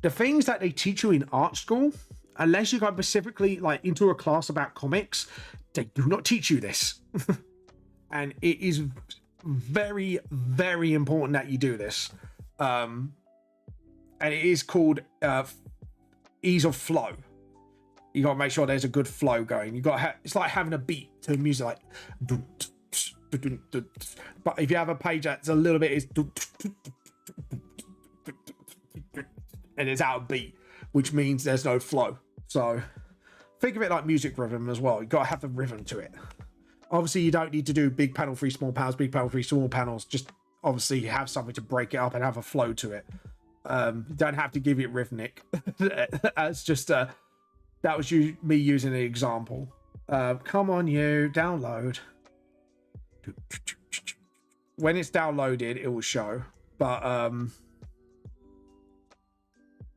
the things that they teach you in art school, unless you go specifically like into a class about comics, they do not teach you this. And it is very, very important that you do this. And it is called ease of flow. You got to make sure there's a good flow going. You got it's like having a beat to music, like. But if you have a page that's a little bit, and it's out of beat, which means there's no flow. So think of it like music rhythm as well. You got to have the rhythm to it. Obviously, you don't need to do big panel 3 small panels, big panel 3 small panels. Just obviously have something to break it up and have a flow to it. You don't have to give it rhythmic. That's just that was me using an example. Come on, you download. When it's downloaded, it will show. But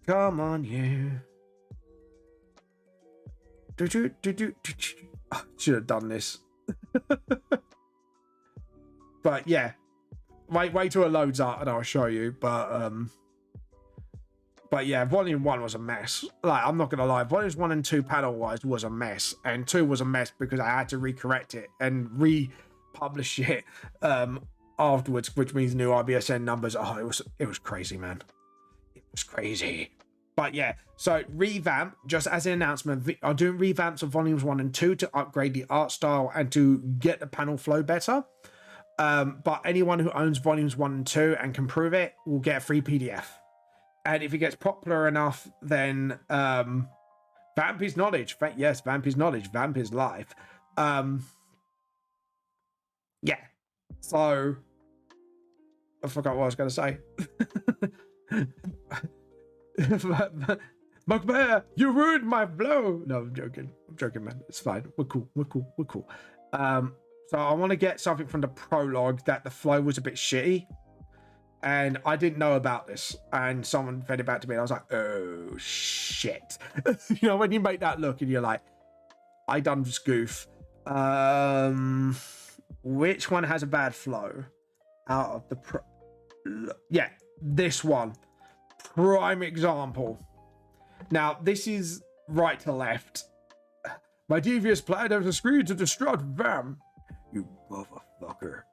come on, you. Should have done this. But yeah, wait till it loads up and I'll show you. But But yeah, volume 1 was a mess. Like, I'm not gonna lie, volumes 1 and 2 panel wise was a mess, and 2 was a mess because I had to recorrect it and republish it afterwards, which means new IBSN numbers. Oh, it was crazy, man. It was crazy. But yeah, so revamp, just as an announcement, I'm doing revamps of volumes 1 and 2 to upgrade the art style and to get the panel flow better. But anyone who owns volumes 1 and 2 and can prove it will get a free PDF. And if it gets popular enough, then Vamp is knowledge. Yes, Vamp is knowledge. Vamp is life. Yeah. So I forgot what I was going to say. Mugbear, you ruined my flow. No, I'm joking. I'm joking, man. It's fine. We're cool. We're cool. We're cool. So I want to get something from the prologue that the flow was a bit shitty. And I didn't know about this. And someone fed it back to me. And I was like, oh, shit. You know, when you make that look and you're like, I done this goof. Which one has a bad flow? Out of the... Yeah, this one. Prime example. Now, this is right to left. My devious plan has agreed to distraught Vam. You motherfucker.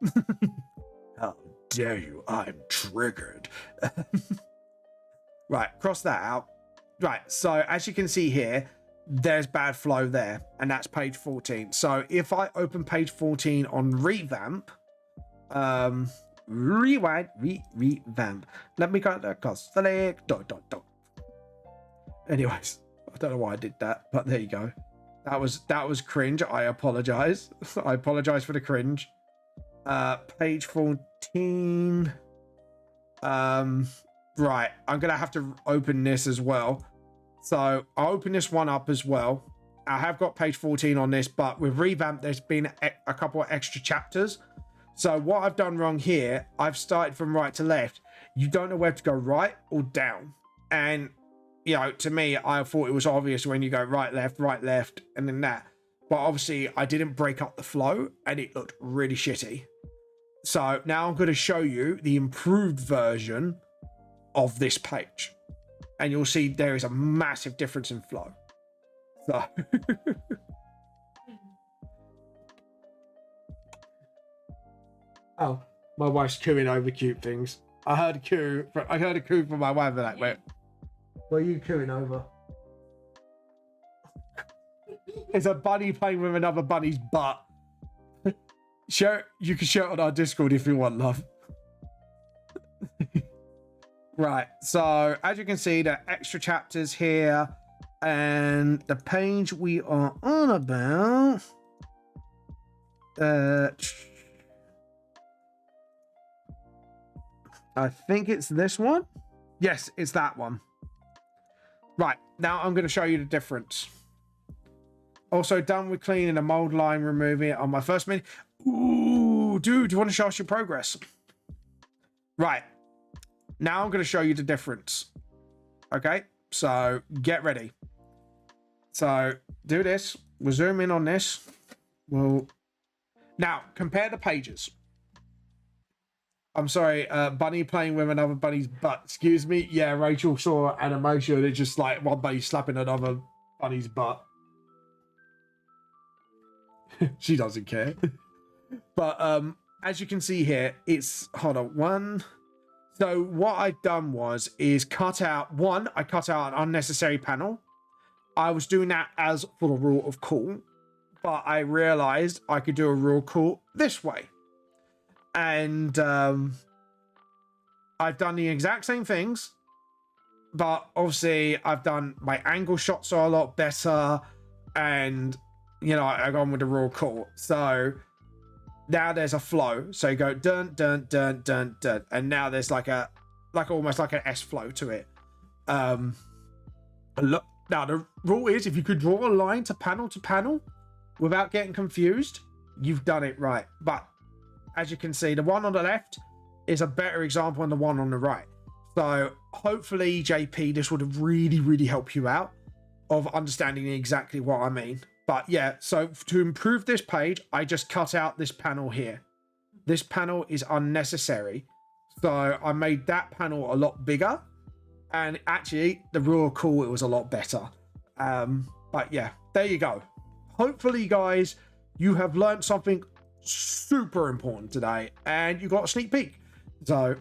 How dare you? I'm triggered. Right, cross that out. Right, so as you can see here, there's bad flow there, and that's page 14. So if I open page 14 on revamp, rewind, revamp. Let me go to select, ... Anyways, I don't know why I did that, but there you go. That was cringe. I apologize. I apologize for the cringe. Page 14. Right, I'm gonna have to open this as well. So I'll open this one up as well. I have got page 14 on this, but with revamp, there's been a couple of extra chapters. So what I've done wrong here, I've started from right to left. You don't know where to go right or down. And, you know, to me, I thought it was obvious when you go right, left, and then that. But obviously, I didn't break up the flow, and it looked really shitty. So now I'm going to show you the improved version of this page. And you'll see there is a massive difference in flow. So... Oh, my wife's cooing over cute things. I heard a coo from my wife. Like, wait, what are you cooing over? It's a bunny playing with another bunny's butt. You can share it on our Discord if you want, love. Right, so as you can see, there are extra chapters here, and the page we are on about. I think it's this one. Yes, it's that one. Right, now I'm going to show you the difference. Also, done with cleaning the mold line, removing it on my first minute. Ooh, dude, do you want to show us your progress? Right, now I'm going to show you the difference. Okay, so get ready. So do this. We'll zoom in on this. Now compare the pages. I'm sorry, bunny playing with another bunny's butt. Excuse me. Yeah, Rachel saw animation. It's just like one bunny slapping another bunny's butt. She doesn't care. But as you can see here, it's... Hold on. One. So what I've done is cut out... One, I cut out an unnecessary panel. I was doing that as for the rule of cool. But I realized I could do a rule cool this way. And I've done the exact same things, but obviously I've done my angle shots are a lot better, and you know I've gone with the raw cool. So now there's a flow. So you go dun dun dun dun dun, and now there's almost like an S flow to it. Look, now the rule is if you could draw a line to panel without getting confused, you've done it right. But as you can see, the one on the left is a better example than the one on the right. So hopefully, JP, this would have really helped you out of understanding exactly what I mean. But yeah, so to improve this page, I just cut out this panel here. This panel is unnecessary. So I made that panel a lot bigger. and actually the real cool, it was a lot better. But yeah, there you go. Hopefully guys, you have learned something super important today, and you got a sneak peek, so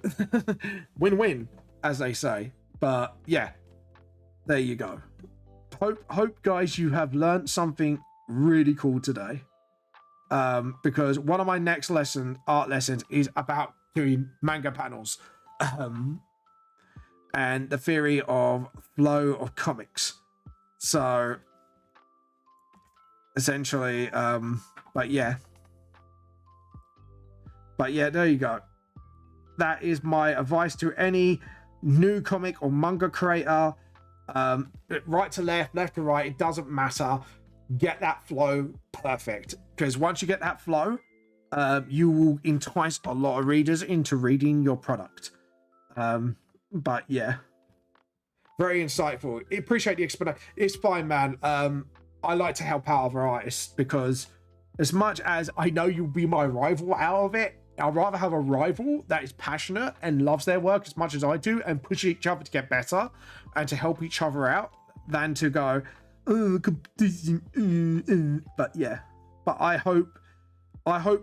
win-win, as they say. But yeah, there you go. Hope guys, you have learned something really cool today, because one of my next art lessons is about doing manga panels, and the theory of flow of comics. So essentially, but yeah, there you go. That is my advice to any new comic or manga creator. Right to left, left to right, it doesn't matter. Get that flow perfect, because once you get that flow, you will entice a lot of readers into reading your product. But yeah, very insightful. Appreciate the explanation. It's fine, man. I like to help out other artists, because as much as I know you'll be my rival out of it, I'd rather have a rival that is passionate and loves their work as much as I do and push each other to get better and to help each other out, than to go, oh, competition. But yeah, but I hope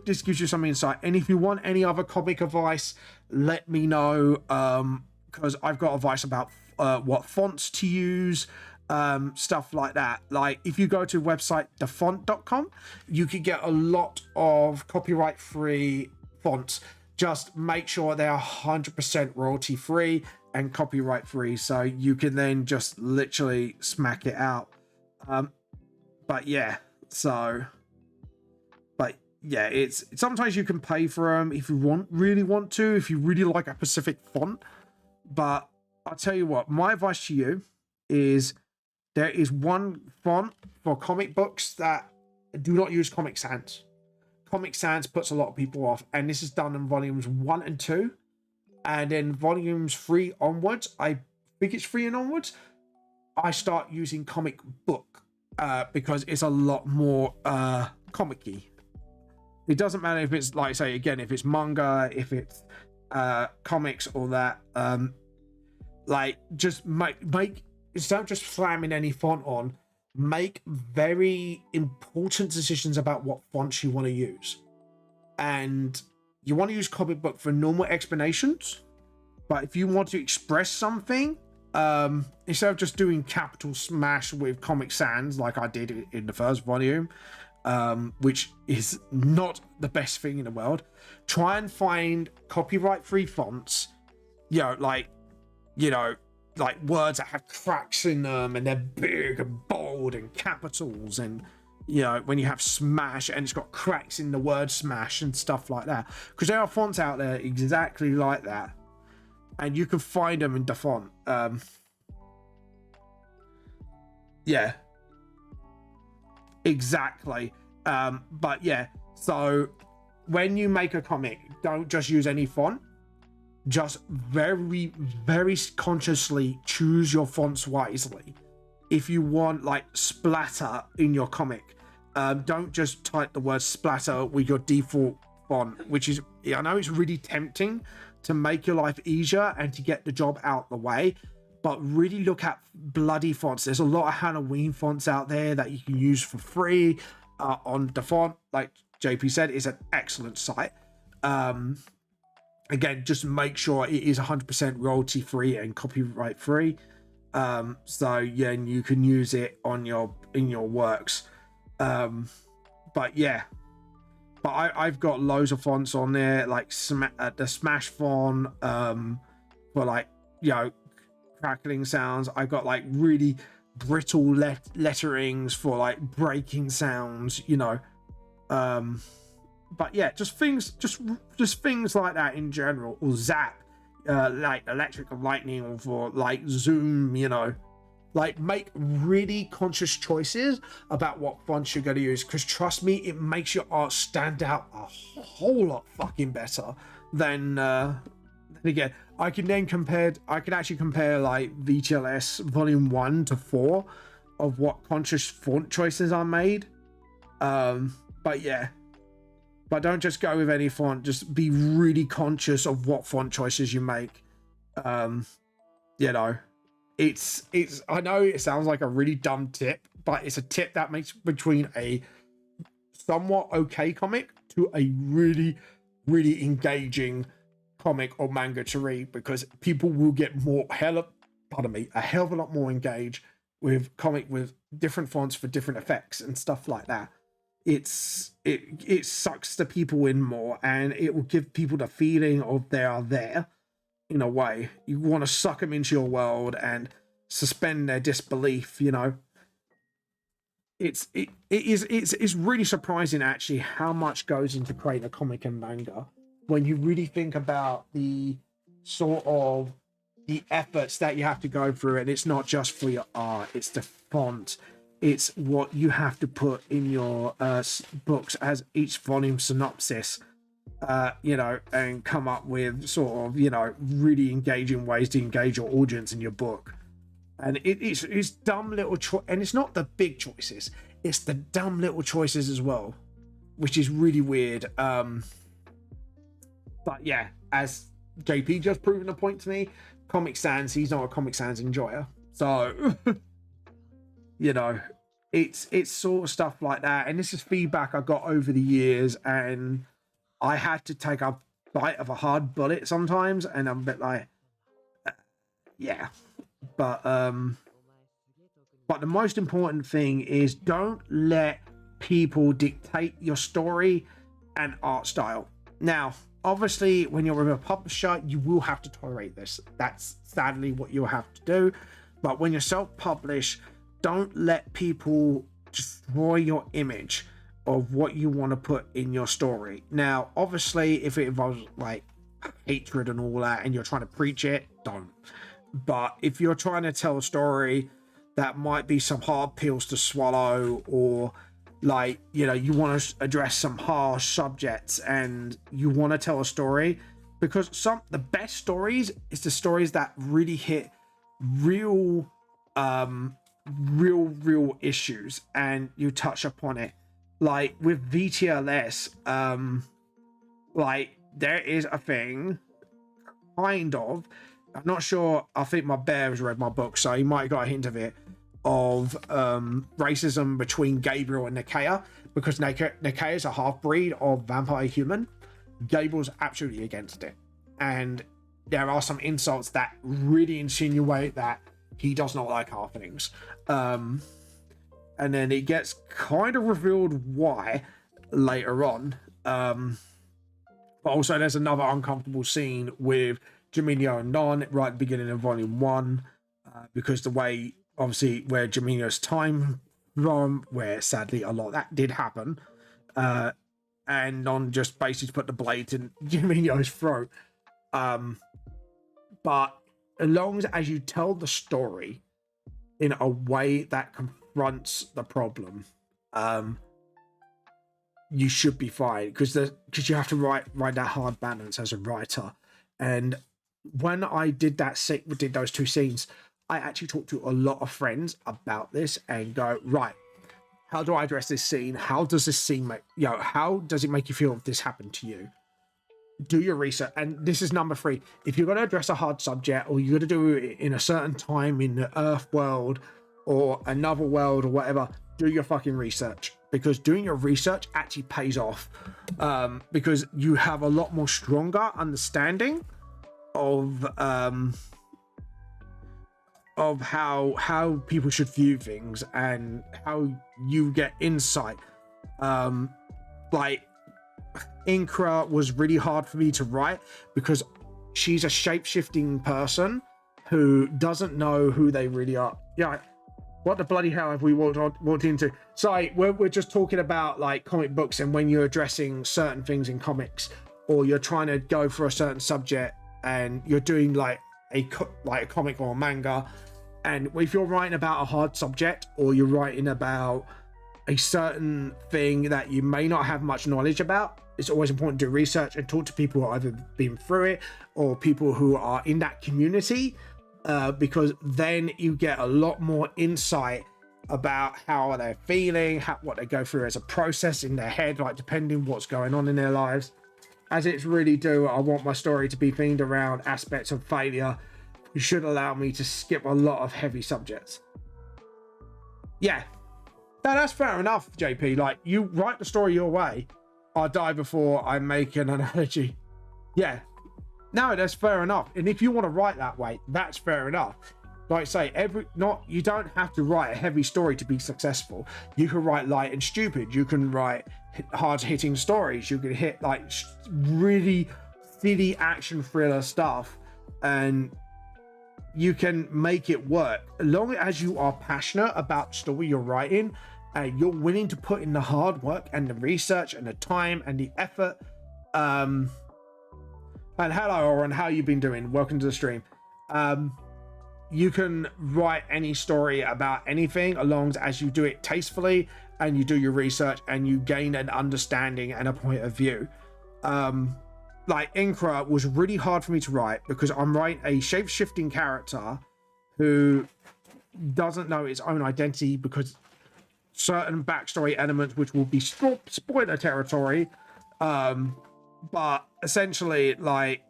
this gives you some insight. And if you want any other comic advice, let me know, because I've got advice about what fonts to use, stuff like that. Like if you go to website thefont.com, you can get a lot of copyright free fonts. Just make sure they are 100% royalty free and copyright free, so you can then just literally smack it out. But yeah, it's sometimes you can pay for them if you really want to, if you really like a specific font. But I'll tell you what, my advice to you is, there is one font for comic books that do not use Comic Sans. Comic Sans puts a lot of people off, and this is done in volumes 1 and 2, and then volumes 3 onwards, I think it's 3 and onwards, I start using Comic Book, because it's a lot more comic-y. It doesn't matter if it's, like, say again, if it's manga, if it's comics or that, like, just make instead of just slamming any font on, make very important decisions about what fonts you want to use. And you want to use Comic Book for normal explanations, but if you want to express something, instead of just doing capital smash with Comic Sans like I did in the first volume, which is not the best thing in the world, try and find copyright free fonts, like words that have cracks in them and they're big and bold and capitals, and when you have smash and it's got cracks in the word smash and stuff like that, because there are fonts out there exactly like that, and you can find them in the font. Yeah, exactly. But yeah, so when you make a comic, don't just use any font. Just very, very consciously choose your fonts wisely. If you want like splatter in your comic, don't just type the word splatter with your default font, which is, I know it's really tempting to make your life easier and to get the job out the way, but really look at bloody fonts. There's a lot of Halloween fonts out there that you can use for free on the font. Like JP said, is an excellent site. Again, just make sure it is 100% royalty free and copyright free. So yeah, and you can use it on in your works. But yeah, but I've got loads of fonts on there, like the Smash font, for like, crackling sounds. I've got like really brittle letterings for like breaking sounds, but yeah, just things like that in general, or zap, like electric and lightning, or for like zoom, like make really conscious choices about what fonts you're going to use, because trust me, it makes your art stand out a whole lot fucking better than again. I can actually compare like VTLS volume 1 to 4 of what conscious font choices I made. But yeah, but don't just go with any font. Just be really conscious of what font choices you make. I know it sounds like a really dumb tip, but it's a tip that makes between a somewhat okay comic to a really, really engaging comic or manga to read, because people will get a hell of a lot more engaged with comic with different fonts for different effects and stuff like that. It sucks the people in more, and it will give people the feeling of they are there. In a way, you want to suck them into your world and suspend their disbelief. It's really surprising actually how much goes into creating a comic and manga when you really think about the sort of the efforts that you have to go through. And it's not just for your art, it's the font, it's what you have to put in your books as each volume synopsis, and come up with sort of, really engaging ways to engage your audience in your book. And it's dumb little and it's not the big choices, it's the dumb little choices as well, which is really weird. But yeah, as JP just proven a point to me, Comic Sans, he's not a Comic Sans enjoyer, so it's sort of stuff like that. And this is feedback I got over the years, and I had to take a bite of a hard bullet sometimes, and I'm a bit like, yeah. But the most important thing is don't let people dictate your story and art style. Now, obviously, when you're with a publisher, you will have to tolerate this. That's sadly what you'll have to do. But when you're self-published, don't let people destroy your image of what you want to put in your story. Now, obviously, if it involves like hatred and all that, and you're trying to preach it, don't. But if you're trying to tell a story that might be some hard pills to swallow, or like, you want to address some harsh subjects and you want to tell a story, because the best stories is the stories that really hit real issues and you touch upon it. Like with VTLS, like there is a thing kind of, I'm not sure, I think my bear has read my book, so he might have got a hint of it, of racism between Gabriel and Nakia, because Nakia is a half-breed of vampire human. Gabriel's absolutely against it, and there are some insults that really insinuate that he does not like halflings. And then it gets kind of revealed why later on. But also there's another uncomfortable scene with Jaminio and Non right at the beginning of volume 1, because the way, obviously, where Jaminio's time from, where sadly a lot of that did happen, and Non just basically put the blade in Jaminio's throat. But as long as you tell the story in a way that confronts the problem, you should be fine, because you have to write that hard balance as a writer. And when I did those two scenes, I actually talked to a lot of friends about this and go, right, how do I address this scene? How does this scene how does it make you feel if this happened to you? Do your research. And this is number 3. If you're going to address a hard subject, or you're going to do it in a certain time in the Earth world or another world or whatever, do your fucking research, because doing your research actually pays off, because you have a lot more stronger understanding of how people should view things and how you get insight. Like Inkra was really hard for me to write, because she's a shape-shifting person who doesn't know who they really are. Yeah, what the bloody hell have we walked into? Sorry, we're just talking about like comic books, and when you're addressing certain things in comics, or you're trying to go for a certain subject, and you're doing like a comic or a manga, and if you're writing about a hard subject, or you're writing about a certain thing that you may not have much knowledge about, it's always important to do research and talk to people who have either been through it or people who are in that community, because then you get a lot more insight about how they're feeling, what they go through as a process in their head, like depending what's going on in their lives. As it's really do, I want my story to be themed around aspects of failure, should allow me to skip a lot of heavy subjects. Yeah, no, that's fair enough, JP. Like, you write the story your way. I'll die before I make an analogy. Yeah, no, that's fair enough. And if you want to write that way, that's fair enough. Like I say, you don't have to write a heavy story to be successful. You can write light and stupid. You can write hard-hitting stories. You can hit like really silly action thriller stuff, and you can make it work as long as you are passionate about the story you're writing, and you're willing to put in the hard work and the research and the time and the effort. And hello, Oren, how you been doing? Welcome to the stream. You can write any story about anything, as long as you do it tastefully and you do your research and you gain an understanding and a point of view. Like Inkra was really hard for me to write because I'm writing a shape-shifting character who doesn't know its own identity because certain backstory elements, which will be spoiler territory, but essentially like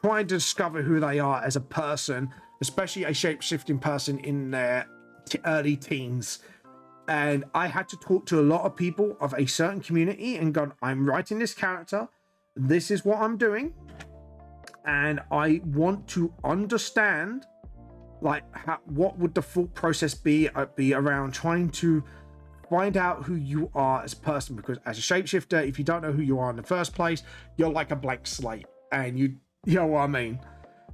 trying to discover who they are as a person, especially a shape-shifting person in their early teens. And I had to talk to a lot of people of a certain community and go, I'm writing this character, this is what I'm doing, and I want to understand like what would the full process be around trying to find out who you are as a person, because as a shapeshifter, if you don't know who you are in the first place, you're like a blank slate, and you know what I mean.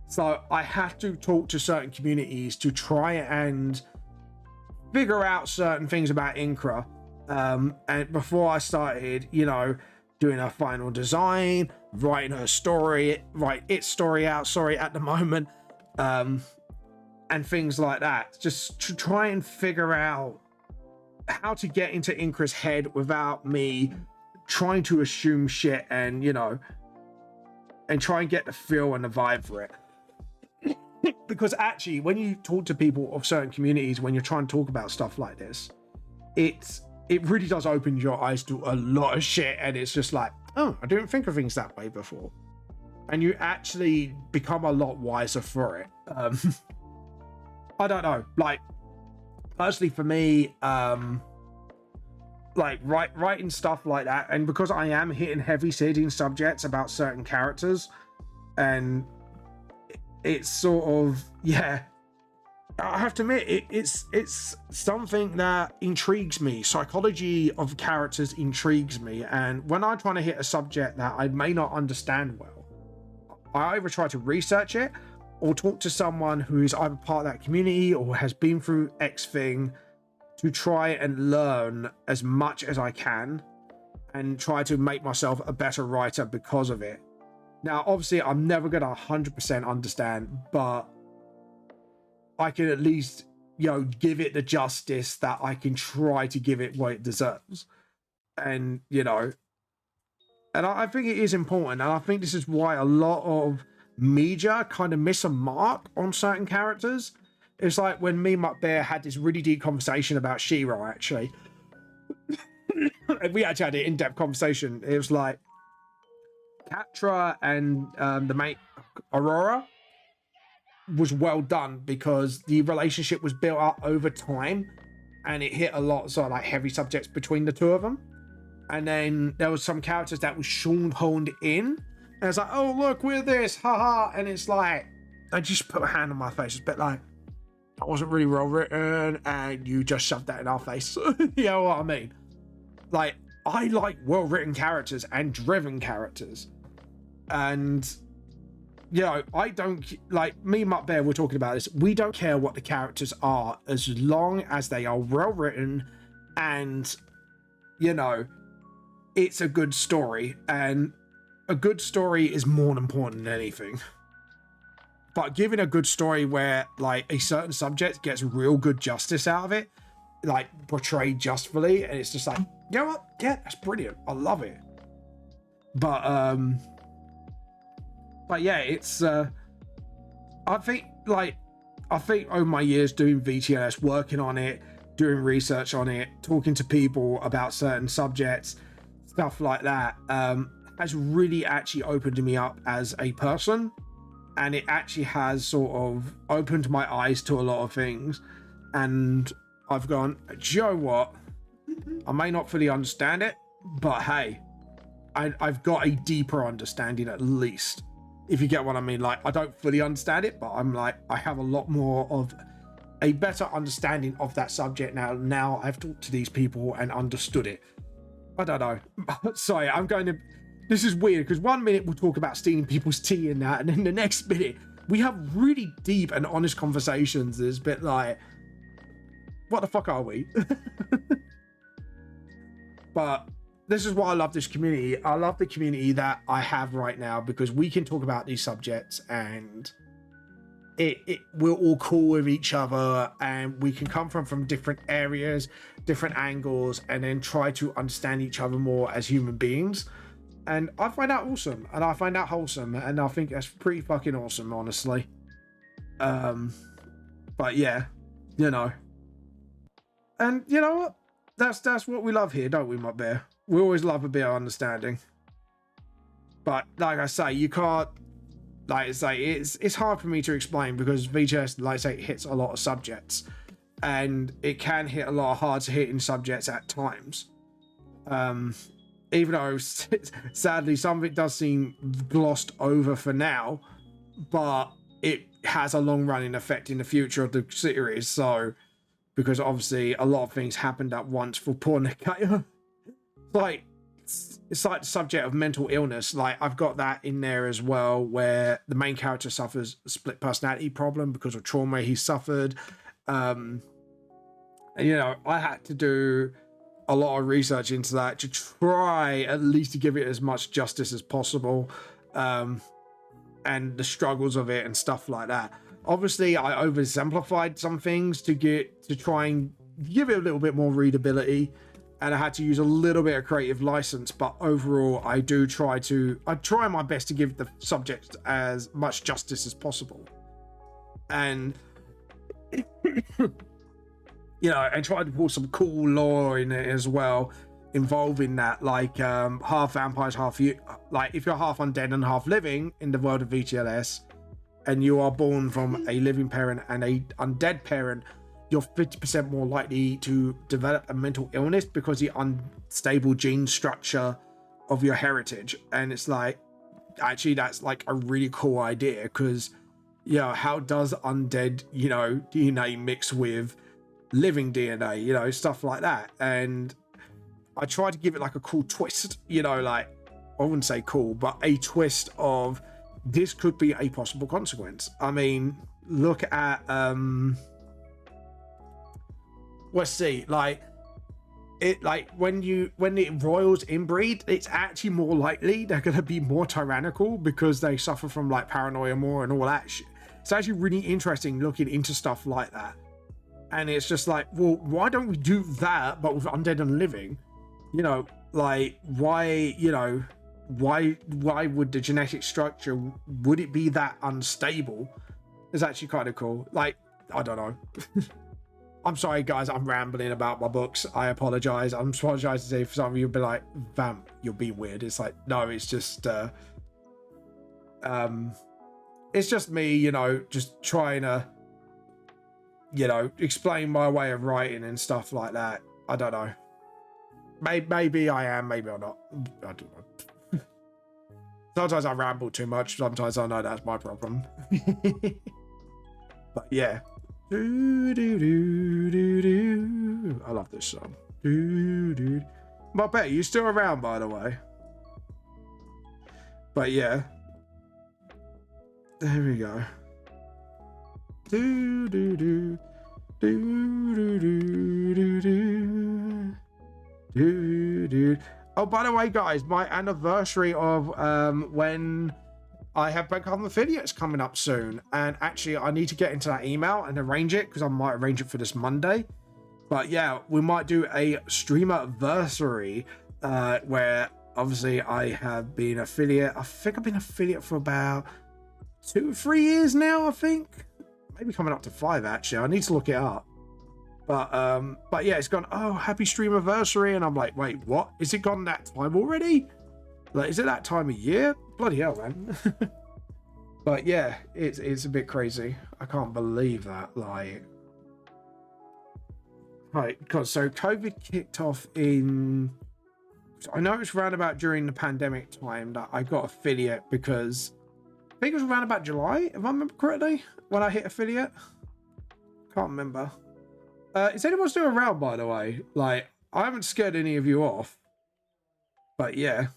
So I have to talk to certain communities to try and figure out certain things about Inkra, and before I started, you know, doing her final design, writing her story, its story out, at the moment, and things like that, just to try and figure out how to get into Inkra's head without me trying to assume shit, and you know, and try and get the feel and the vibe for it. Because actually, when you talk to people of certain communities, when you're trying to talk about stuff like this, it really does open your eyes to a lot of shit, and it's just like, oh, I didn't think of things that way before, and you actually become a lot wiser for it. I don't know, like personally for me, like writing stuff like that, and because I am hitting heavy-hitting subjects about certain characters, and it's sort of, yeah, I have to admit, it's something that intrigues me. Psychology of characters intrigues me, and when I'm trying to hit a subject that I may not understand well, I either try to research it or talk to someone who's either part of that community or has been through X thing to try and learn as much as I can and try to make myself a better writer because of it. Now, obviously, I'm never going to 100% understand, but I can at least, you know, give it the justice that I can try to give it what it deserves. And, you know, and I think it is important. And I think this is why a lot of media kind of miss a mark on certain characters. It's like when me and Mutt Bear had this really deep conversation about She-Ra, actually. And we actually had an in-depth conversation. It was like, Catra and the mate Aurora was well done because the relationship was built up over time, and it hit a lot of sort of like heavy subjects between the two of them. And then there was some characters that was shoehorned in, and it's like, oh look, we're this, haha, and it's like, I just put a hand on my face. It's a bit like, that wasn't really well written, and you just shoved that in our face. You know what I mean? Like, I like well written characters and driven characters. And, you know, I don't, like, me and Mutt Bear were talking about this. We don't care what the characters are as long as they are well written and, you know, it's a good story. And a good story is more important than anything. But giving a good story where, like, a certain subject gets real good justice out of it, like, portrayed justly, and it's just like, you know what? Yeah, that's brilliant. I love it. But yeah, it's I think over my years doing VTLS, working on it, doing research on it, talking to people about certain subjects, stuff like that, has really actually opened me up as a person. and it actually has sort of opened my eyes to a lot of things. And I've gone, do you know what? I may not fully understand it, but hey, I've got a deeper understanding at least, if you get what I mean. Like, I don't fully understand it, but I'm like, I have a lot more of a better understanding of that subject now I've talked to these people and understood it. I don't know. Sorry, this is weird, because 1 minute we'll talk about stealing people's tea and that, and then the next minute we have really deep and honest conversations. It's a bit like, what the fuck are we? But this is why I love this community. I love the community that I have right now, because we can talk about these subjects and we're all cool with each other, and we can come from different areas, different angles, and then try to understand each other more as human beings. And I find that awesome, and I find that wholesome, and I think that's pretty fucking awesome, honestly. But yeah, you know. And you know what? That's what we love here, don't we, my bear? We always love a bit of understanding. But like I say, you can't, like I say, it's hard for me to explain, because VGS, like I say, hits a lot of subjects, and it can hit a lot of hard to hitting subjects at times. Even though sadly some of it does seem glossed over for now, but it has a long running effect in the future of the series. So, because obviously a lot of things happened at once for poor Nikaya. Like, it's like the subject of mental illness. Like, I've got that in there as well, where the main character suffers a split personality problem because of trauma he suffered. And, you know, I had to do a lot of research into that to try at least to give it as much justice as possible, and the struggles of it and stuff like that. Obviously, I oversimplified some things to try and give it a little bit more readability, and I had to use a little bit of creative license. But overall, I try my best to give the subject as much justice as possible, and you know, and try to pull some cool lore in it as well, involving that, like half vampires, half you. Like, if you're half undead and half living in the world of VTLS, and you are born from a living parent and a undead parent, you're 50% more likely to develop a mental illness because the unstable gene structure of your heritage. And it's like, actually, that's like a really cool idea, because, you know, how does undead, you know, DNA mix with living DNA, you know, stuff like that. And I tried to give it like a cool twist, you know, like, I wouldn't say cool, but a twist of this could be a possible consequence. I mean, look at let's see, like it, like when the royals inbreed, it's actually more likely they're going to be more tyrannical because they suffer from like paranoia more and all that shit. It's actually really interesting looking into stuff like that. And it's just like, well, why don't we do that but with undead and living? You know, like, why, you know, why would the genetic structure, would it be that unstable? It's actually kind of cool. Like, I don't know. I'm sorry, guys, I'm rambling about my books. I apologize. I'm apologizing if some of you will be like, Vamp, you're being weird. It's like, no, it's just me, you know, just trying to, you know, explain my way of writing and stuff like that. I don't know. Maybe I am, maybe I'm not. I don't know. Sometimes I ramble too much. Sometimes I know that's my problem. But yeah. Do, do, do, do, do. I love this song. Do, do. My bet, you still around, by the way. But yeah. There we go. Do, do, do. Do, do, do, do, do. Do, do. Oh, by the way, guys, my anniversary of when I have become affiliates coming up soon, and actually I need to get into that email and arrange it, because I might arrange it for this Monday. But yeah, we might do a streamerversary where obviously I have been affiliate. I think I've been affiliate for about 2-3 years now, I think. Maybe coming up to 5 actually. I need to look it up. But yeah, it's gone, oh, happy streamerversary, and I'm like, wait, what? Is it gone that time already? Like, is it that time of year? Bloody hell, man. But yeah, it's a bit crazy. I can't believe that. Like, right, because so COVID kicked off in. I know it's around about during the pandemic time that I got affiliate, because I think it was around about July, if I remember correctly, when I hit affiliate. Can't remember. Is anyone still around, by the way? Like, I haven't scared any of you off. But yeah.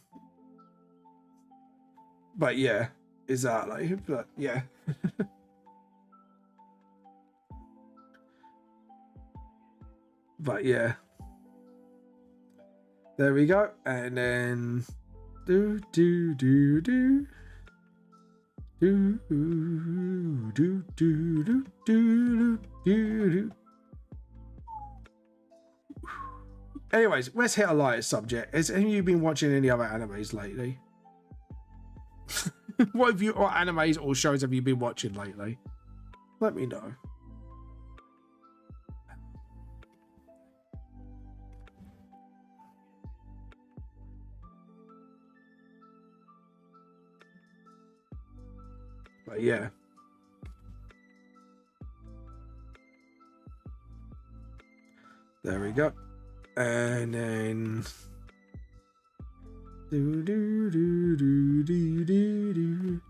But yeah, exactly. But yeah. But yeah. There we go. And then do do do do do do do do do do. Anyways, let's hit a lighter subject. Have you been watching any other animes lately? What animes or shows have you been watching lately? Let me know. But yeah. There we go. And then do do do do do do do.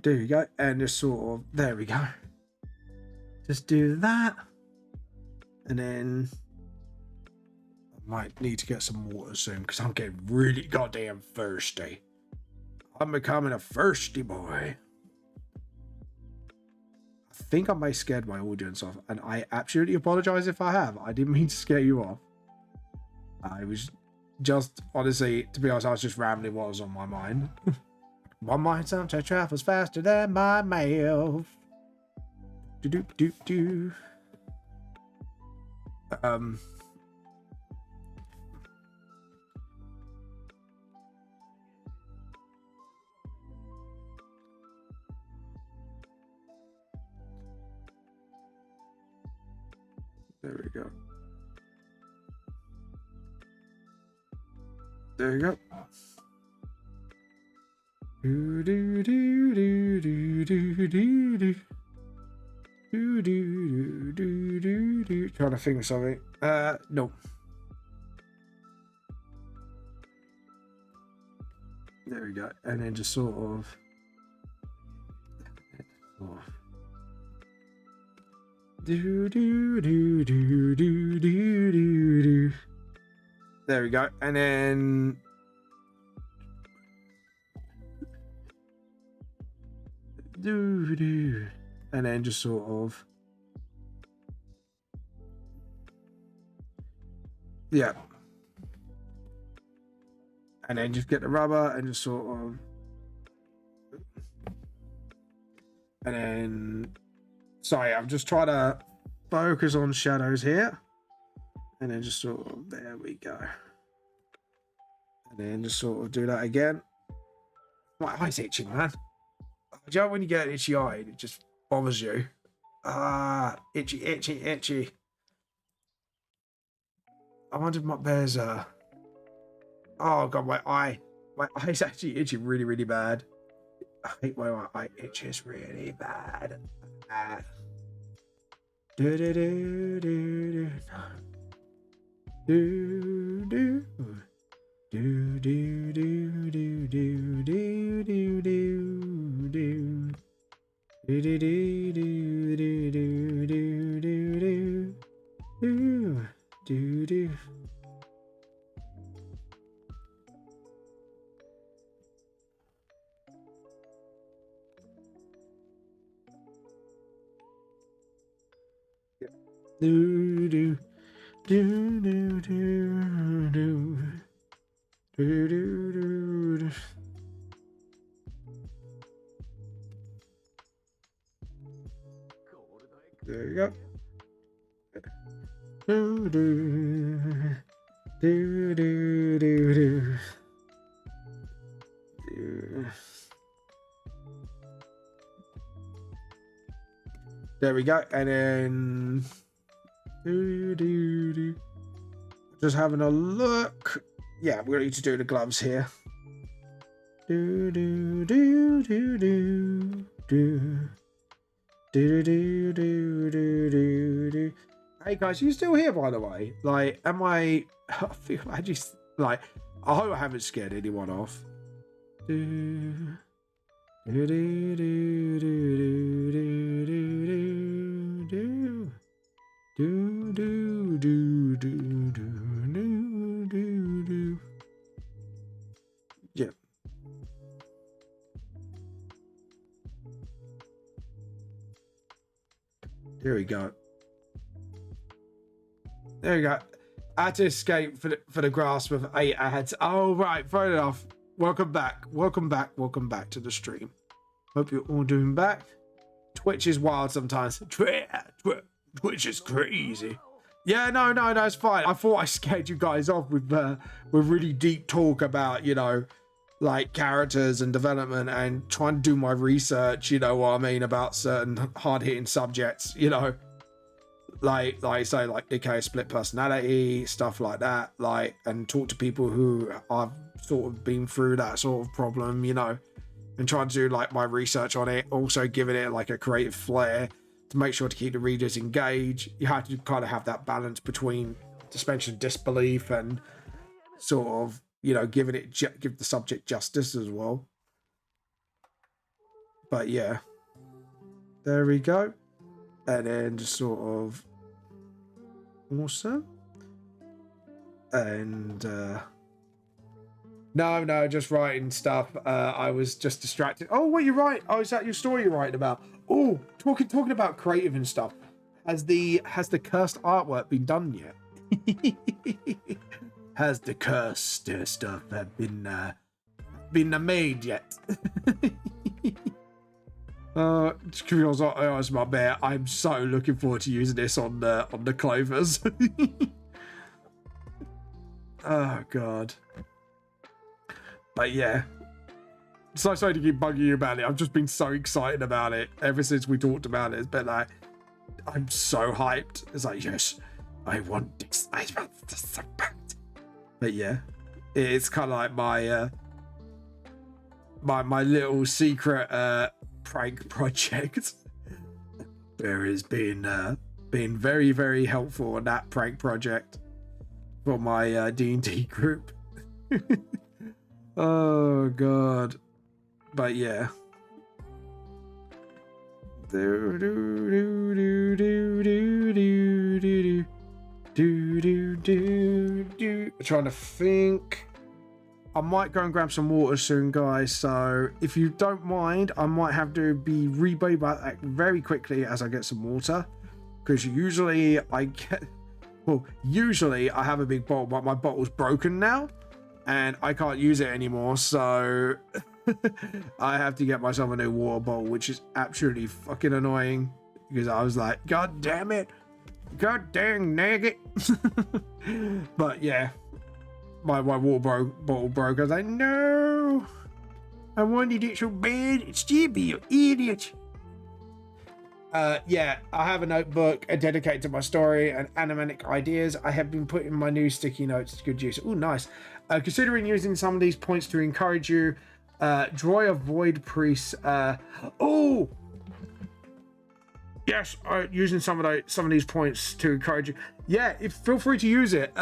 There you go. And just sort of, there we go. Just do that. And then I might need to get some water soon, because I'm getting really goddamn thirsty. I'm becoming a thirsty boy. I think I may have scared my audience off, and I absolutely apologize if I have. I didn't mean to scare you off. I was just, honestly, to be honest, I was just rambling what was on my mind. My mind sometimes travels faster than my mouth. Do do do do. There we go. There you go. Do do do do do do do do. Do do do do do. Trying to think of something. No. There we go. And then just sort of. Do do do do do do do do. There we go. And then do do. And then just sort of. Yeah. And then just get the rubber and just sort of. And then. Sorry, I'm just trying to focus on shadows here. And then just sort of, there we go. And then just sort of do that again. My eye's itching, man. Do you know when you get an itchy eye and it just bothers you? Itchy, itchy, itchy. I wonder if my bear's oh god, my eye's actually itching really, really bad. I hate when my eye itches really bad. Do do do do do do do do do do do do do do do do. Do do do do do do do do do do do. Do do do do do do do do do. There you go. Do do do do do do. There we go, and then just having a look. Yeah, we need to do the gloves here. Do do do do do do. Do do do do do do. Hey guys, you still here by the way? Like, am I? I feel I just like. I hope I haven't scared anyone off. Do do do do do do do do do do do do do do do. Yeah. There we go. There we go. I had to escape for the grasp of 8 ads. Oh, right. Fair enough. Welcome back. Welcome back. Welcome back to the stream. Hope you're all doing back. Twitch is wild sometimes. Twitch is crazy. Yeah, no, it's fine. I thought I scared you guys off with really deep talk about, you know, like characters and development and trying to do my research, you know what I mean, about certain hard-hitting subjects, you know, like say like decay split personality, stuff like that, like, and talk to people who I've sort of been through that sort of problem, you know, and trying to do like my research on it, also giving it like a creative flair to make sure to keep the readers engaged. You have to kind of have that balance between suspension of disbelief and sort of, you know, give the subject justice as well. But yeah, there we go. And then just sort of awesome. And no, just writing stuff. I was just distracted. Oh, what you write? Oh, is that your story you're writing about? Oh, talking about creative and stuff. Has the cursed artwork been done yet? Has the cursed stuff been made yet? Curious, honest, my bear. I'm so looking forward to using this on the clovers. Oh god. But yeah, so sorry to keep bugging you about it. I've just been so excited about it ever since we talked about it. It's been like, I'm so hyped. It's like, yes, I want this. I want this so bad. But yeah, it's kind of like my my little secret prank project. There has been very, very helpful on that prank project for my D&D group. Oh god. But yeah. Trying to think. I might go and grab some water soon, guys, so if you don't mind, I might have to be rebate back very quickly as I get some water, because usually I have a big bottle, but my bottle's broken now and I can't use it anymore, so I have to get myself a new water bottle, which is absolutely fucking annoying, because I was like, god damn it, god dang nugget. But yeah, my water bottle broke. I was like, no, I wanted it so bad. It's stupid, you idiot. Yeah, I have a notebook dedicated to my story and animatic ideas. I have been putting my new sticky notes to good use. Oh, nice. Considering using some of these points to encourage you, draw a void priest. Oh, yes, using some of these points to encourage you. Yeah, feel free to use it.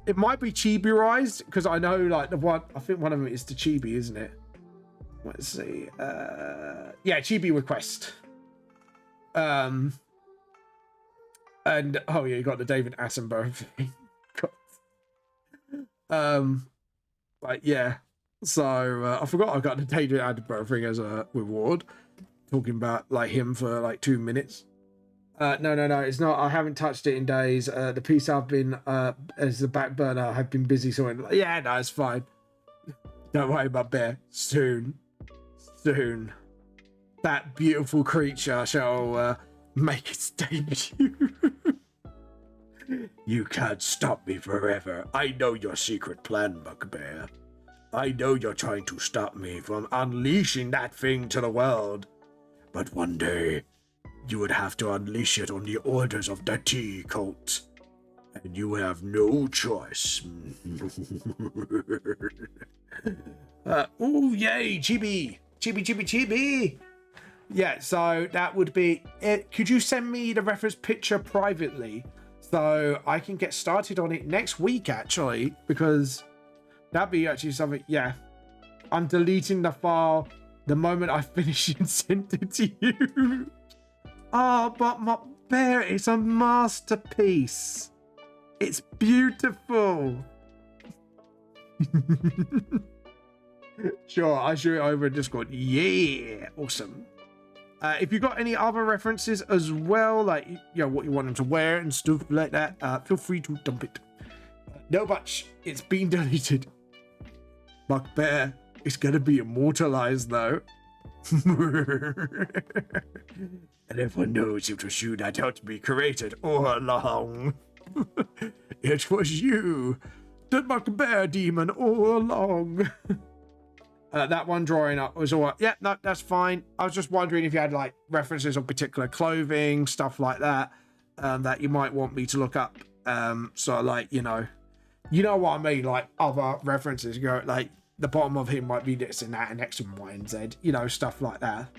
It might be chibi-ized, because I know like I think one of them is the chibi, isn't it? Let's see. Yeah, chibi request. And oh yeah, you got the David Attenborough thing. But yeah, so I forgot I got the David Attenborough thing as a reward, talking about like him for like 2 minutes. No, it's not. I haven't touched it in days. The piece I've been as the back burner, I've been busy sorting. Yeah, no, it's fine. Don't worry about Bear. Soon, that beautiful creature shall make its debut. You can't stop me forever. I know your secret plan, Bugbear. I know you're trying to stop me from unleashing that thing to the world. But one day, you would have to unleash it on the orders of the tea cult. And you have no choice. Oh, yay, chibi. Chibi, chibi, chibi. Yeah, so that would be it. Could you send me the reference picture privately so I can get started on it next week, actually? Because that'd be actually something. Yeah, I'm deleting the file the moment I finish and send it to you. Oh, but my bear is a masterpiece. It's beautiful. Sure, I'll show it over in Discord. Yeah, awesome. If you got any other references as well, like, you know, what you want them to wear and stuff like that, feel free to dump it. No, but it's been deleted. Buck Bear is going to be immortalized, though. And everyone knows it was you that helped me create it all along. It was you, the Buck Bear demon, all along. That one drawing up was all right. Yeah, no, that's fine. I was just wondering if you had like references on particular clothing, stuff like that, that you might want me to look up. So like, you know what I mean? Like other references, you go like the bottom of him might be this and that and X and Y and Z, you know, stuff like that.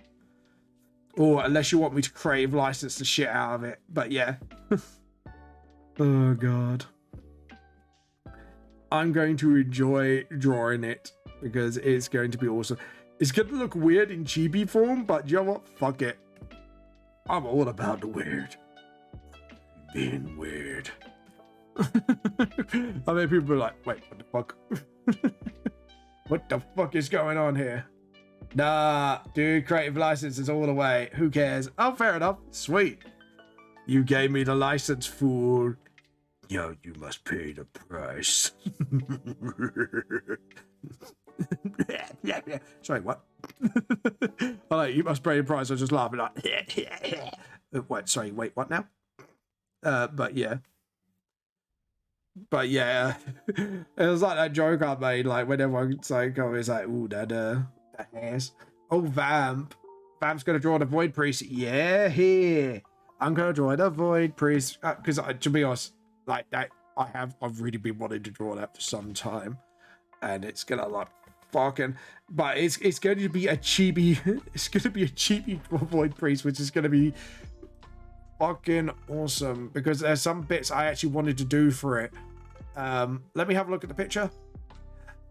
Or unless you want me to creative license the shit out of it. But yeah. Oh God. I'm going to enjoy drawing it because it's going to be awesome. It's going to look weird in chibi form, but you know what? Fuck it. I'm all about the weird. Being weird. I mean, people are like, wait, what the fuck? What the fuck is going on here? Nah, dude, creative license is all the way. Who cares? Oh, fair enough. Sweet. You gave me the license, fool. Yo, you must pay the price. Sorry, what? Oh, like, you must pay the price. I was just laughing like, what? Sorry, wait, what now? But yeah. It was like that joke I made, like when everyone's like, oh, it's like, ooh, that ass. Oh, Vamp's gonna draw the Void Priest. Yeah, here. I'm gonna draw the Void Priest because to be honest, like that, I've really been wanting to draw that for some time, and it's gonna like fucking, but it's going to be a chibi. It's gonna be a chibi Void Priest, which is gonna be fucking awesome because there's some bits I actually wanted to do for it. Let me have a look at the picture.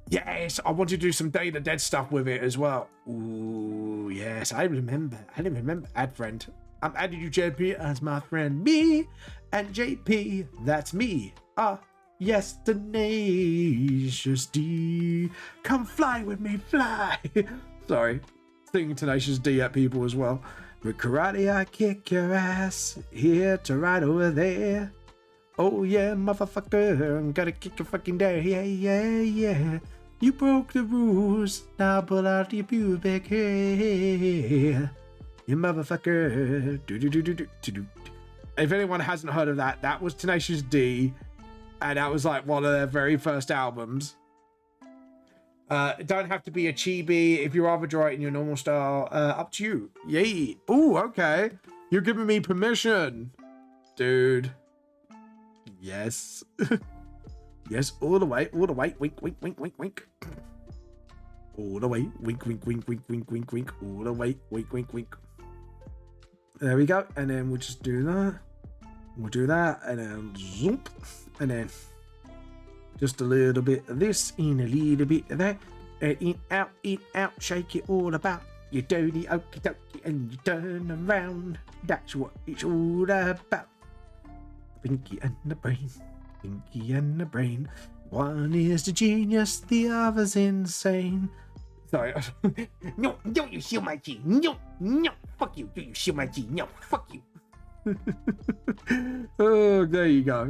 Yes, I want to do some Day of the Dead stuff with it as well. Ooh, yes, I didn't remember. Add friend. I'm adding you, JP, as my friend. Me and JP, that's me. Yes, the Tenacious D. Come fly with me, fly. Sorry, singing Tenacious D at people as well. With karate, I kick your ass. Here to right over there. Oh yeah, motherfucker, I'm gonna kick your fucking day. Yeah. You broke the rules. Now pull out your pubic hair. You motherfucker. Do. If anyone hasn't heard of that, that was Tenacious D, and that was like one of their very first albums. It don't have to be a chibi. If you rather draw it in your normal style, up to you. Yay. Ooh, okay. You're giving me permission, dude. Yes. Yes, all the way. Wink. All the way. Wink. All the way. Wink. There we go. And then we'll just do that. We'll do that. And then zoop. And then just a little bit of this, in a little bit of that. And in, out, shake it all about. You do the okie dokie and you turn around. That's what it's all about. Pinky and the brain. One is the genius, the other's insane. Sorry. No, don't you steal my G. No, fuck you. Do you steal my G? No, fuck you. Oh, there you go.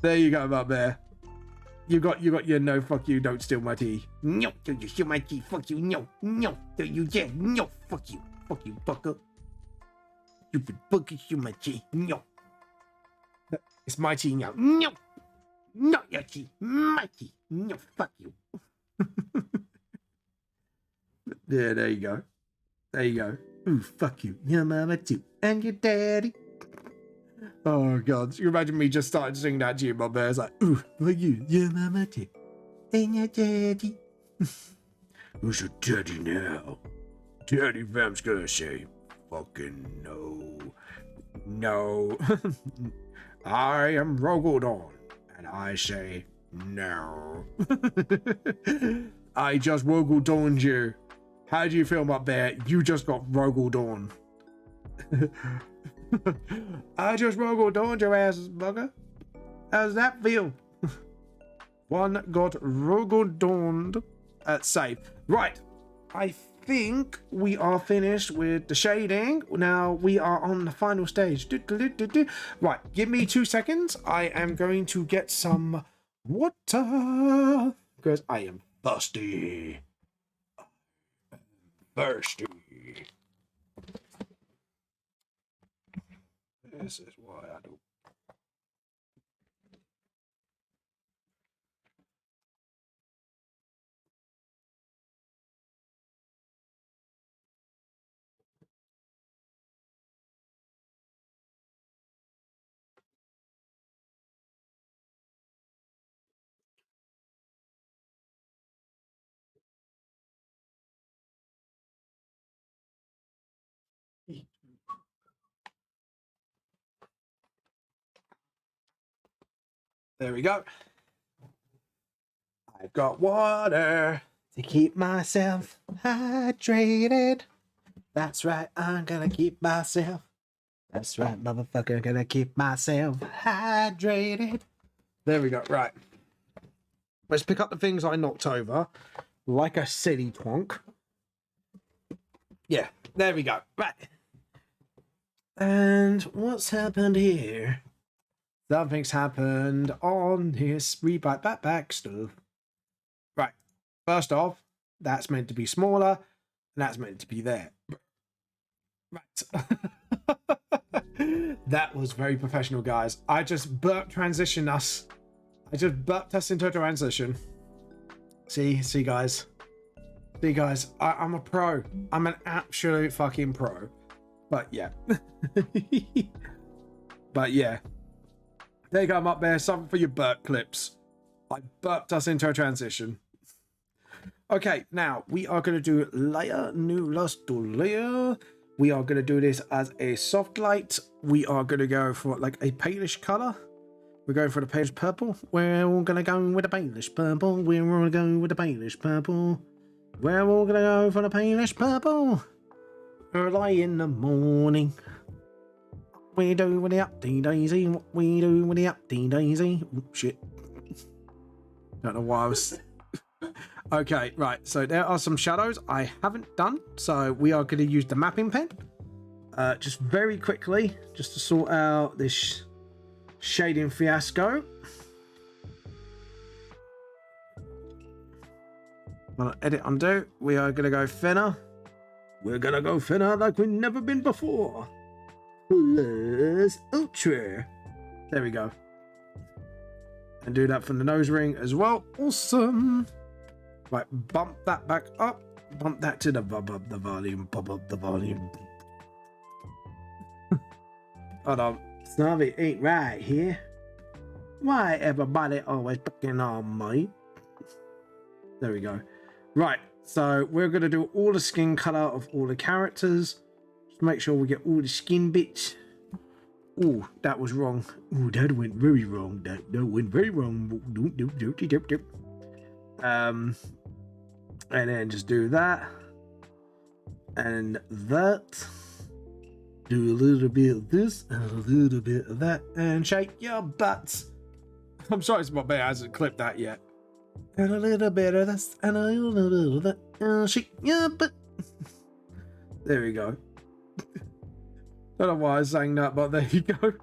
There you go, my bear. You got your no, fuck you, don't steal my tea. No, don't you steal my tea, fuck you, no, do you, yeah, no, fuck you, fucker. You could fucking steal my tea, no. It's my tea now, no, not your tea, my tea, no, fuck you. Yeah, there you go. Ooh, fuck you, your mama too, and your daddy. Oh God, you imagine me just starting to sing that to you, my bear's like, ooh, fuck you, your mama too, and your daddy. Who's your daddy now? Daddy Vam's gonna say, fucking no. No. I am Rogodon, and I say no. I just Rogodoned you. How do you feel about that? You just got Rogodon. I just Rogodoned your asses, bugger. How does that feel? One got Rogodoned at save. Right. I think we are finished with the shading. Now we are on the final stage. Right, give me 2 seconds. I am going to get some water because I am thirsty. Thirsty. This is why I do. There we go. I've got water to keep myself hydrated. That's right, I'm gonna keep myself. That's right, motherfucker, gonna keep myself hydrated. There we go, right. Let's pick up the things I knocked over, like a silly twonk. Yeah, there we go, right. And what's happened here? Something's happened on this rebite backpack stuff. Right, first off, that's meant to be smaller, and that's meant to be there. Right. That was very professional, guys. I just transitioned us. I just burped us into a transition. See, guys. See, guys. I'm a pro. I'm an absolute fucking pro. But yeah. But yeah. There you go, I'm up there. Something for your burp clips. I burped us into a transition. Okay, now we are going to do layer, new luster layer. We are going to do this as a soft light. We are going to go for like a palish color. We're going for the palish purple. We're all going to go with the palish purple. We're all going with the palish purple. We're all going to go for the palish purple. Early in the morning. We do with the updee daisy. What we do with the updee daisy. Oh, shit. Don't know why I was... Okay, right. So there are some shadows I haven't done. So we are going to use the mapping pen. Just very quickly, just to sort out this shading fiasco. I'm gonna edit undo. We are going to go thinner. We're going to go thinner like we've never been before. Plus ultra. There we go. And do that from the nose ring as well. Awesome. Right, bump that back up. Bump that to the bump up the volume. Bump up the volume. Hold on. Something ain't right here. Why everybody always picking on me? There we go. Right, so we're going to do all the skin color of all the characters. Just make sure we get all the skin bits. Oh, that was wrong. Oh, that went very wrong. That went very wrong. And then just do that. And that. Do a little bit of this and a little bit of that. And shake your butts. I'm sorry, it's my bad. I hasn't clipped that yet. And a little bit of this and a little bit of that. And shake your butt. There we go. Don't know why I was saying that, but there you go.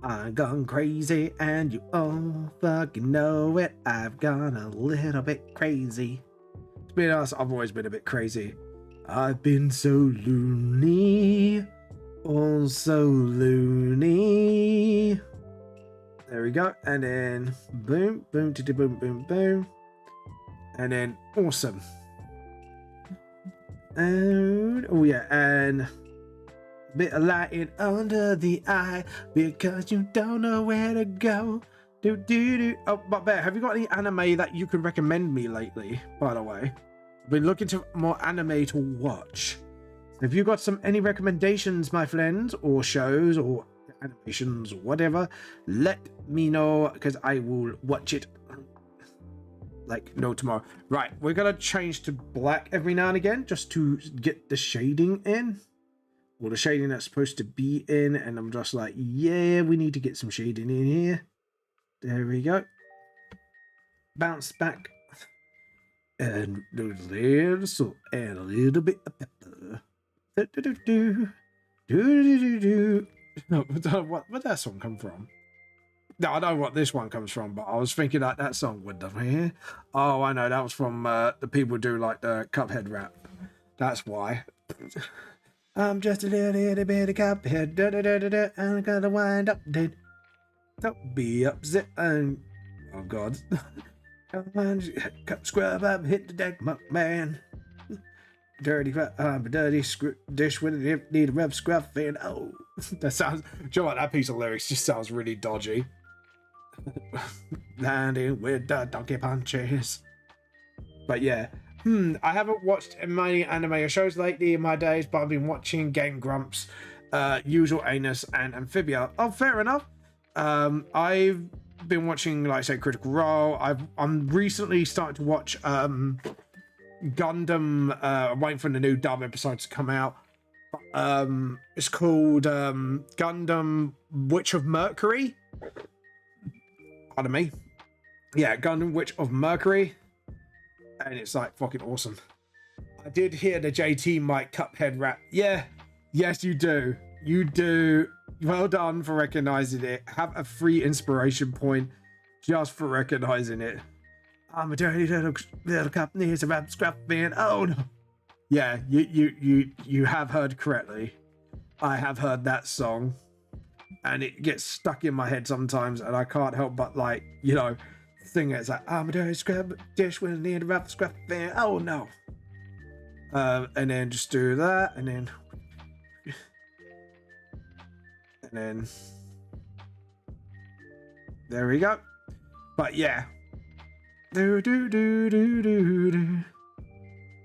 I've gone crazy and you all fucking know it. I've gone a little bit crazy. To be honest, I've always been a bit crazy. I've been so loony. Oh, so loony. There we go. And then boom, boom, boom, boom, boom. And then awesome. And oh yeah, and bit of lighting under the eye because you don't know where to go. Oh, but Bear, have you got any anime that you can recommend me lately, by the way? I've been looking to more anime to watch. Have you got any recommendations, my friends, or shows, or animations, or whatever? Let me know, because I will watch it like no tomorrow. Right, we're gonna change to black every now and again, just to get the shading in. Or the shading that's supposed to be in, and I'm just like, yeah, we need to get some shading in here. There we go. Bounce back. And a little salt and a little bit of pepper. No, where'd that song come from? No, I know what this one comes from, but I was thinking like that song would have here. Oh, I know, that was from the people who do like the Cuphead rap. That's why. I'm just a little bit of Cuphead, and I'm gonna wind up dead. Don't be upset and oh god. Come on, scrub up, hit the deck, man. Dirty dish with it, need a rub scruff and oh. That sounds, do you know what, that piece of lyrics just sounds really dodgy. Landing with the donkey punches. But yeah, I haven't watched many anime shows lately in my days, but I've been watching Game Grumps, Usual Anus, and Amphibia. Oh, fair enough. I've been watching, like I say, Critical Role. I'm recently started to watch Gundam. Waiting for the new dub episode to come out. It's called Gundam Witch of Mercury. Pardon me. Yeah, Gundam Witch of Mercury. And it's like fucking awesome. I did hear the JT Mike Cuphead rap. Yeah, yes you do. You do. Well done for recognizing it. Have a free inspiration point just for recognizing it. I'm a dirty little cup needs a rap scrap man. Oh no. Yeah, you have heard correctly. I have heard that song. And it gets stuck in my head sometimes, and I can't help but, like, you know, sing it. It's like, I'm a dirty scrap dish with a need a rap scrap man. Oh no. And then just do that, and then there we go. But yeah, and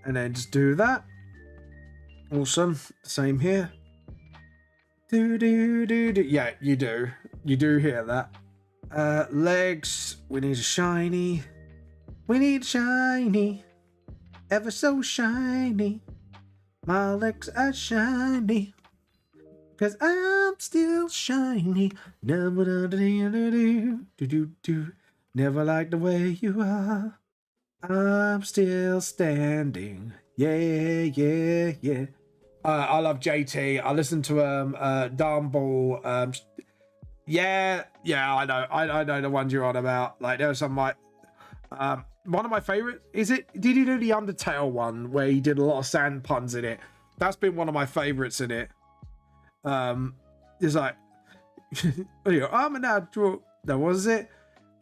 then just do that. Awesome. Same here. Yeah, you do hear that. Legs, we need a shiny, ever so shiny. My legs are shiny, 'cause I'm still shiny. Never like the way you are. I'm still standing. Yeah. I love JT. I listen to Darnball. Yeah, I know the ones you're on about. Like there was some like one of my favorites. Did he do the Undertale one where he did a lot of sand puns in it? That's been one of my favorites in it. It's like I'm a natural. That was it.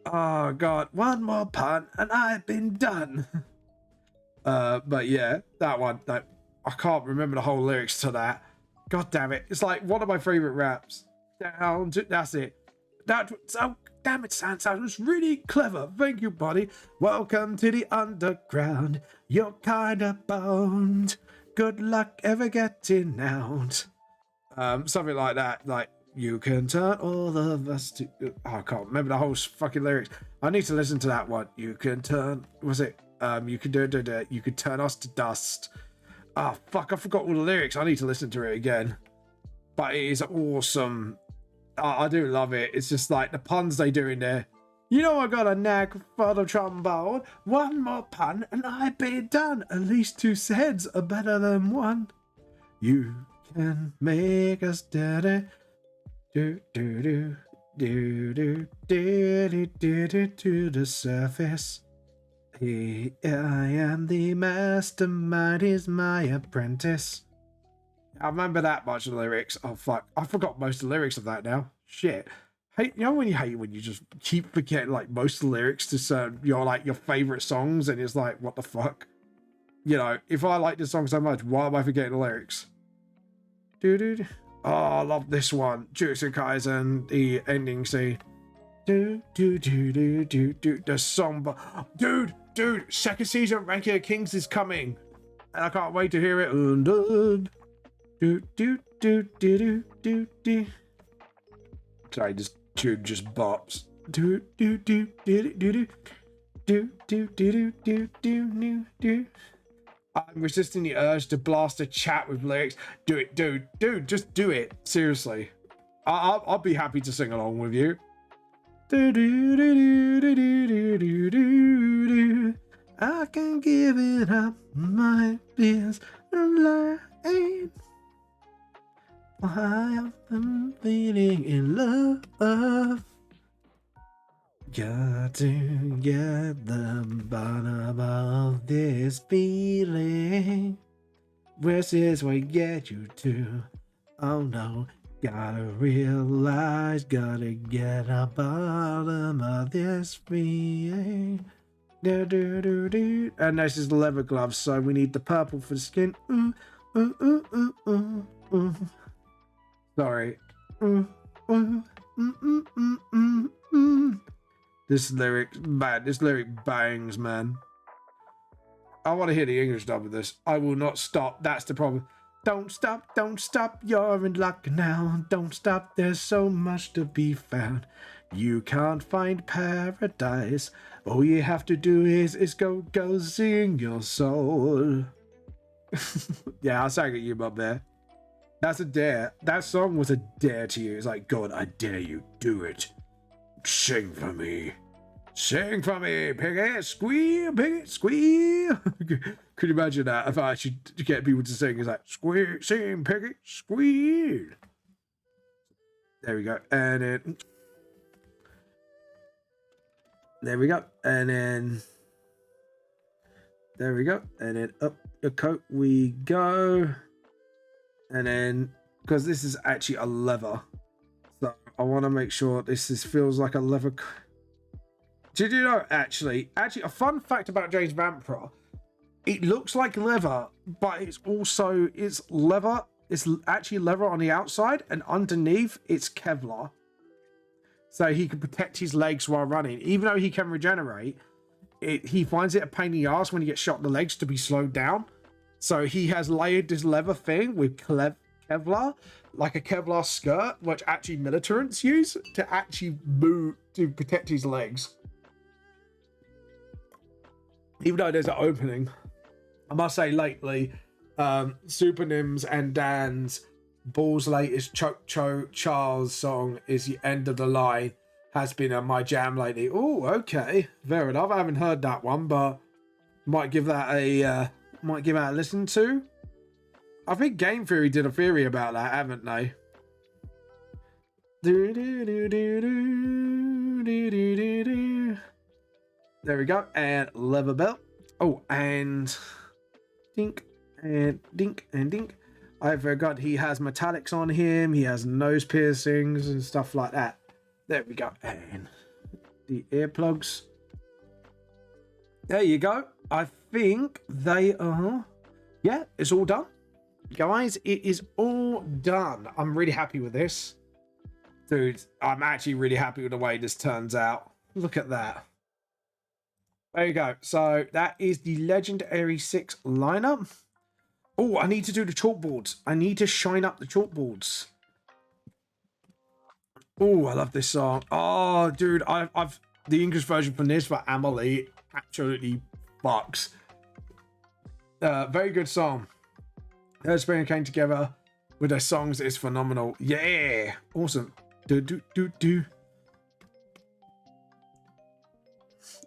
Oh god, one more pun and I've been done. But yeah, that one. Like, I can't remember the whole lyrics to that. God damn it! It's like one of my favorite raps. That's it. Oh, damn it, Sansa was really clever. Thank you, buddy. Welcome to the underground. You're kinda boned. Good luck ever getting out. Something like that. Like you can turn all of us to. Oh, I can't remember the whole fucking lyrics. I need to listen to that one. You can turn. Was it? You can do. You could turn us to dust. Ah, fuck, I forgot all the lyrics. I need to listen to it again. But it is awesome. I do love it. It's just like the puns they do in there. You know I got a knack for the trombone. One more pun and I'd be done. At least two heads are better than one. You can make us dirty. Do to the surface. I am the mastermind, is my apprentice. I remember that much of the lyrics. Oh fuck, I forgot most of the lyrics of that now. Shit. Hey, you know when you hate when you just keep forgetting like most of the lyrics to certain your favorite songs, and it's like, what the fuck? You know, if I like this song so much, why am I forgetting the lyrics? Oh, I love this one. Jujutsu Kaisen, the ending scene. The song, dude, second season Ranking of Kings is coming, and I can't wait to hear it. Sorry, this tune just bops. I'm resisting the urge to blast a chat with lyrics. Do it, dude, just do it. Seriously, I'll be happy to sing along with you. I can give it up, my fears lying. I am feeling in love. Got to get the bottom of this feeling. Where's this way get you to? Oh no, gotta realize, gotta get a bottom of this feeling. And this is the leather gloves, so we need the purple for the skin. Sorry. This lyric, man, this lyric bangs, man. I want to hear the English dub of this. I will not stop, that's the problem. Don't stop, you're in luck now. Don't stop, there's so much to be found. You can't find paradise. All you have to do is go sing your soul. Yeah, I sang at you, Bob, there. That's a dare. That song was a dare to you. It's like, God, I dare you. Do it. Sing for me. Sing for me, piggy. Squeal, piggy. Squeal. Could you imagine that if I actually get people to sing? It's like, squeal, sing, piggy. Squeal. There we go. And then... There we go. And then... There we go. And then up the coat we go. And then, because this is actually a leather, so I want to make sure this feels like a leather. Did you know, actually, a fun fact about James Vampra, it looks like leather, but it's leather. It's actually leather on the outside, and underneath it's Kevlar. So he can protect his legs while running. Even though he can regenerate, he finds it a pain in the ass when he gets shot in the legs to be slowed down. So he has layered this leather thing with Kevlar, like a Kevlar skirt, which actually militants use to actually move to protect his legs. Even though there's an opening, I must say lately, Super Nims and Dan's Ball's latest Cho Charles song is The End of the Line, has been on my jam lately. Oh, okay, fair enough. I haven't heard that one, but might give that a listen to. I think Game Theory did a theory about that, haven't they? There we go. And leather belt. Oh, and dink and dink and dink. I forgot he has metallics on him. He has nose piercings and stuff like that. There we go. And the earplugs. There you go. I think they are... Yeah, it's all done. Guys, it is all done. I'm really happy with this. Dude, I'm actually really happy with the way this turns out. Look at that. There you go. So that is the Legendary 6 lineup. Oh, I need to do the chalkboards. I need to shine up the chalkboards. Oh, I love this song. Oh, dude, I've the English version from this for Amelie absolutely fucks. Very good song. Her Spring came together with their songs is phenomenal. Yeah, awesome. Do.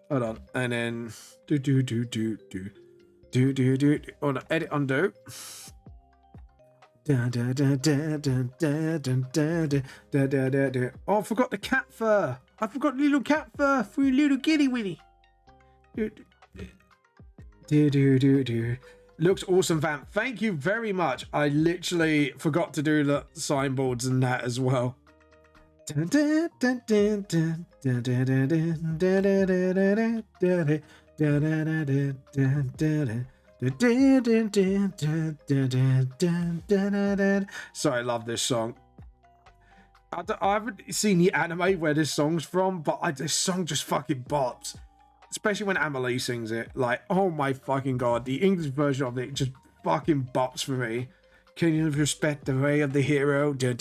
Hold on, and then do. Hold on, edit undo. Oh, I forgot the cat fur. I forgot the little cat fur for a little kitty winnie. Looks awesome, Vamp. Thank you very much. I literally forgot to do the signboards and that as well. So I love this song. I haven't seen the anime where this song's from, but this song just fucking bops. Especially when Amelie sings it. Like, oh my fucking god. The English version of it just fucking bops for me. Can you respect the way of the hero? This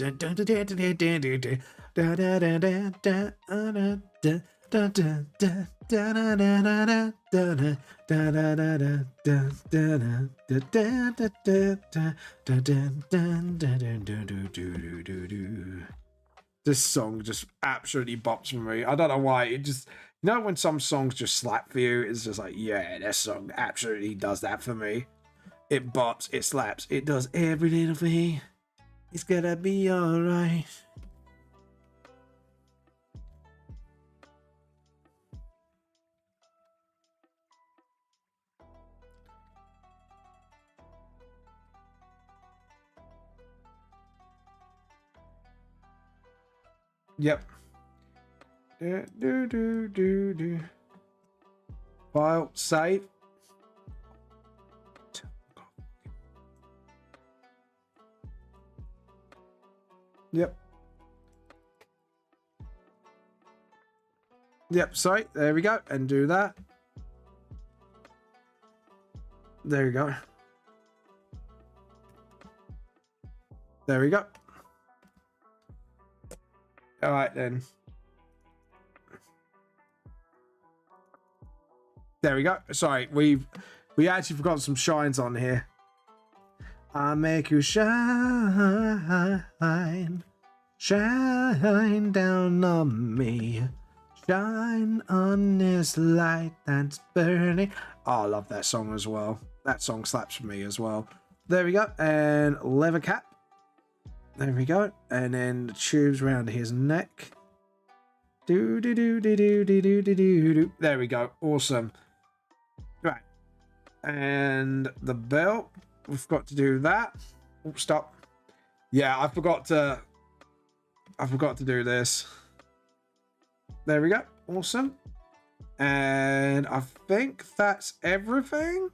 song just absolutely bops for me. I don't know why. It just, you know, when some songs just slap for you, it's just like, yeah, this song absolutely does that for me. It bops, it slaps, it does every little thing. It's gonna be alright. Yep. Do. File, save. Yep. Yep, sorry, there we go, and do that. There we go. There we go. All right, then. There we go. Sorry, we actually forgot some shines on here. I make you shine, shine down on me, shine on this light that's burning. Oh, I love that song as well. That song slaps for me as well. There we go, and leather cap. There we go, and then the tubes around his neck. Do. There we go. Awesome. Right, and the belt. We've got to do that. Oh, stop. Yeah, I forgot to do this. There we go. Awesome. And I think that's everything.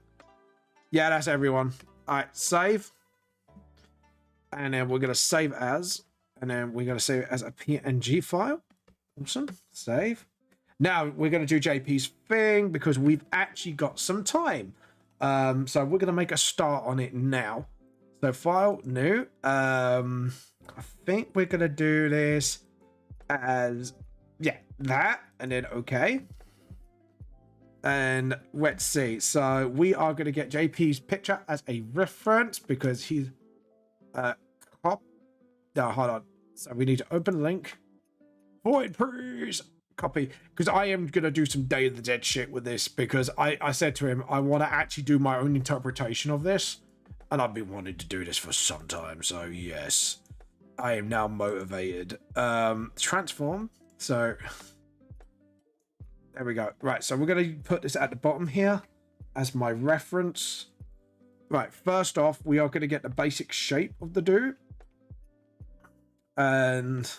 Yeah, that's everyone. All right, save. And then we're going to save as. And then we're going to save it as a PNG file. Awesome. Save. Now we're going to do JP's thing because we've actually got some time. So we're going to make a start on it now. So file, new. I think we're going to do this as, yeah, that. And then okay. And let's see. So we are going to get JP's picture as a reference because he's no, hold on. So we need to open link. Void please. Copy. Because I am going to do some Day of the Dead shit with this because I said to him, I want to actually do my own interpretation of this. And I've been wanting to do this for some time. So yes, I am now motivated. Transform. So there we go. Right. So we're going to put this at the bottom here as my reference. Right. First off, we are going to get the basic shape of the dude. And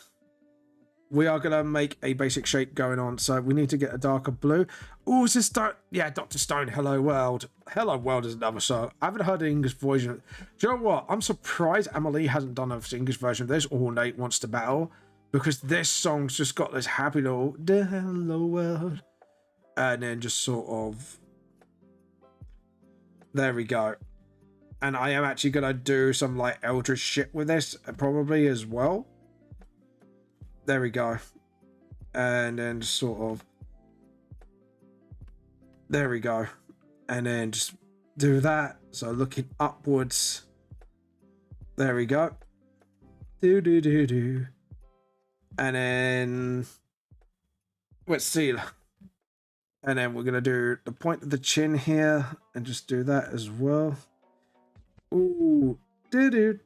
we are going to make a basic shape going on. So we need to get a darker blue. Oh, is this Stone? Yeah, Dr. Stone, Hello World. Hello World is another song. I haven't heard the English version. Do you know what? I'm surprised Amelie hasn't done an English version of this, All Nate Wants to Battle. Because this song's just got this happy little, Hello World. And then just sort of, there we go. And I am actually going to do some like Eldritch shit with this probably as well. There we go. And then just sort of, there we go. And then just do that. So looking upwards. There we go. Do. And then, let's see. And then we're going to do the point of the chin here and just do that as well. Ooh, do.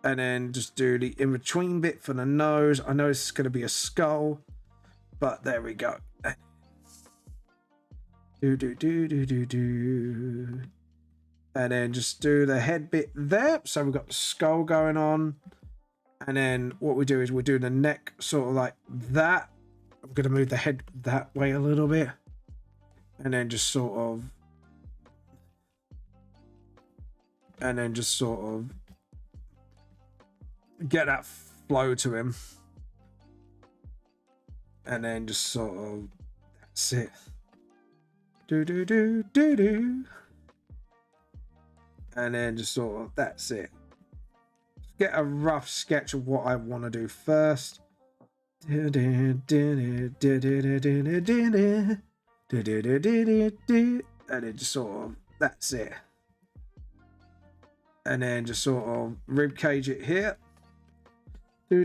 And then just do the in between bit for the nose. I know it's going to be a skull, but there we go. Do. And then just do the head bit there. So we've got the skull going on. And then what we do is we do the neck sort of like that. I'm going to move the head that way a little bit. And then just sort of, and then just sort of get that flow to him. And then just sort of, that's it. Do do do do do. And then just sort of, that's it. Get a rough sketch of what I want to do first. And then just sort of, that's it. And then just sort of rib cage it here. There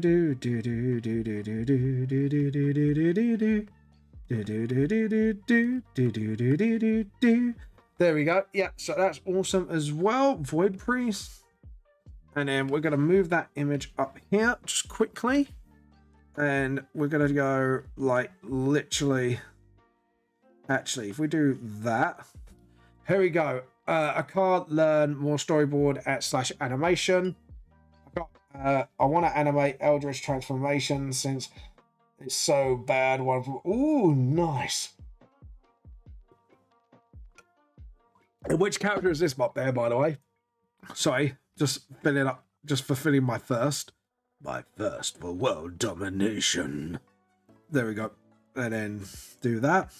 we go. Yeah, so that's awesome as well. Void Priest. And then we're going to move that image up here just quickly. And we're going to go like literally. Actually, if we do that. Here we go. I can't learn more storyboard / animation. I want to animate Eldritch transformation since it's so bad. Ooh, nice. And which character is this up there, by the way? Sorry, just fulfilling my thirst for world domination. There we go. And then do that.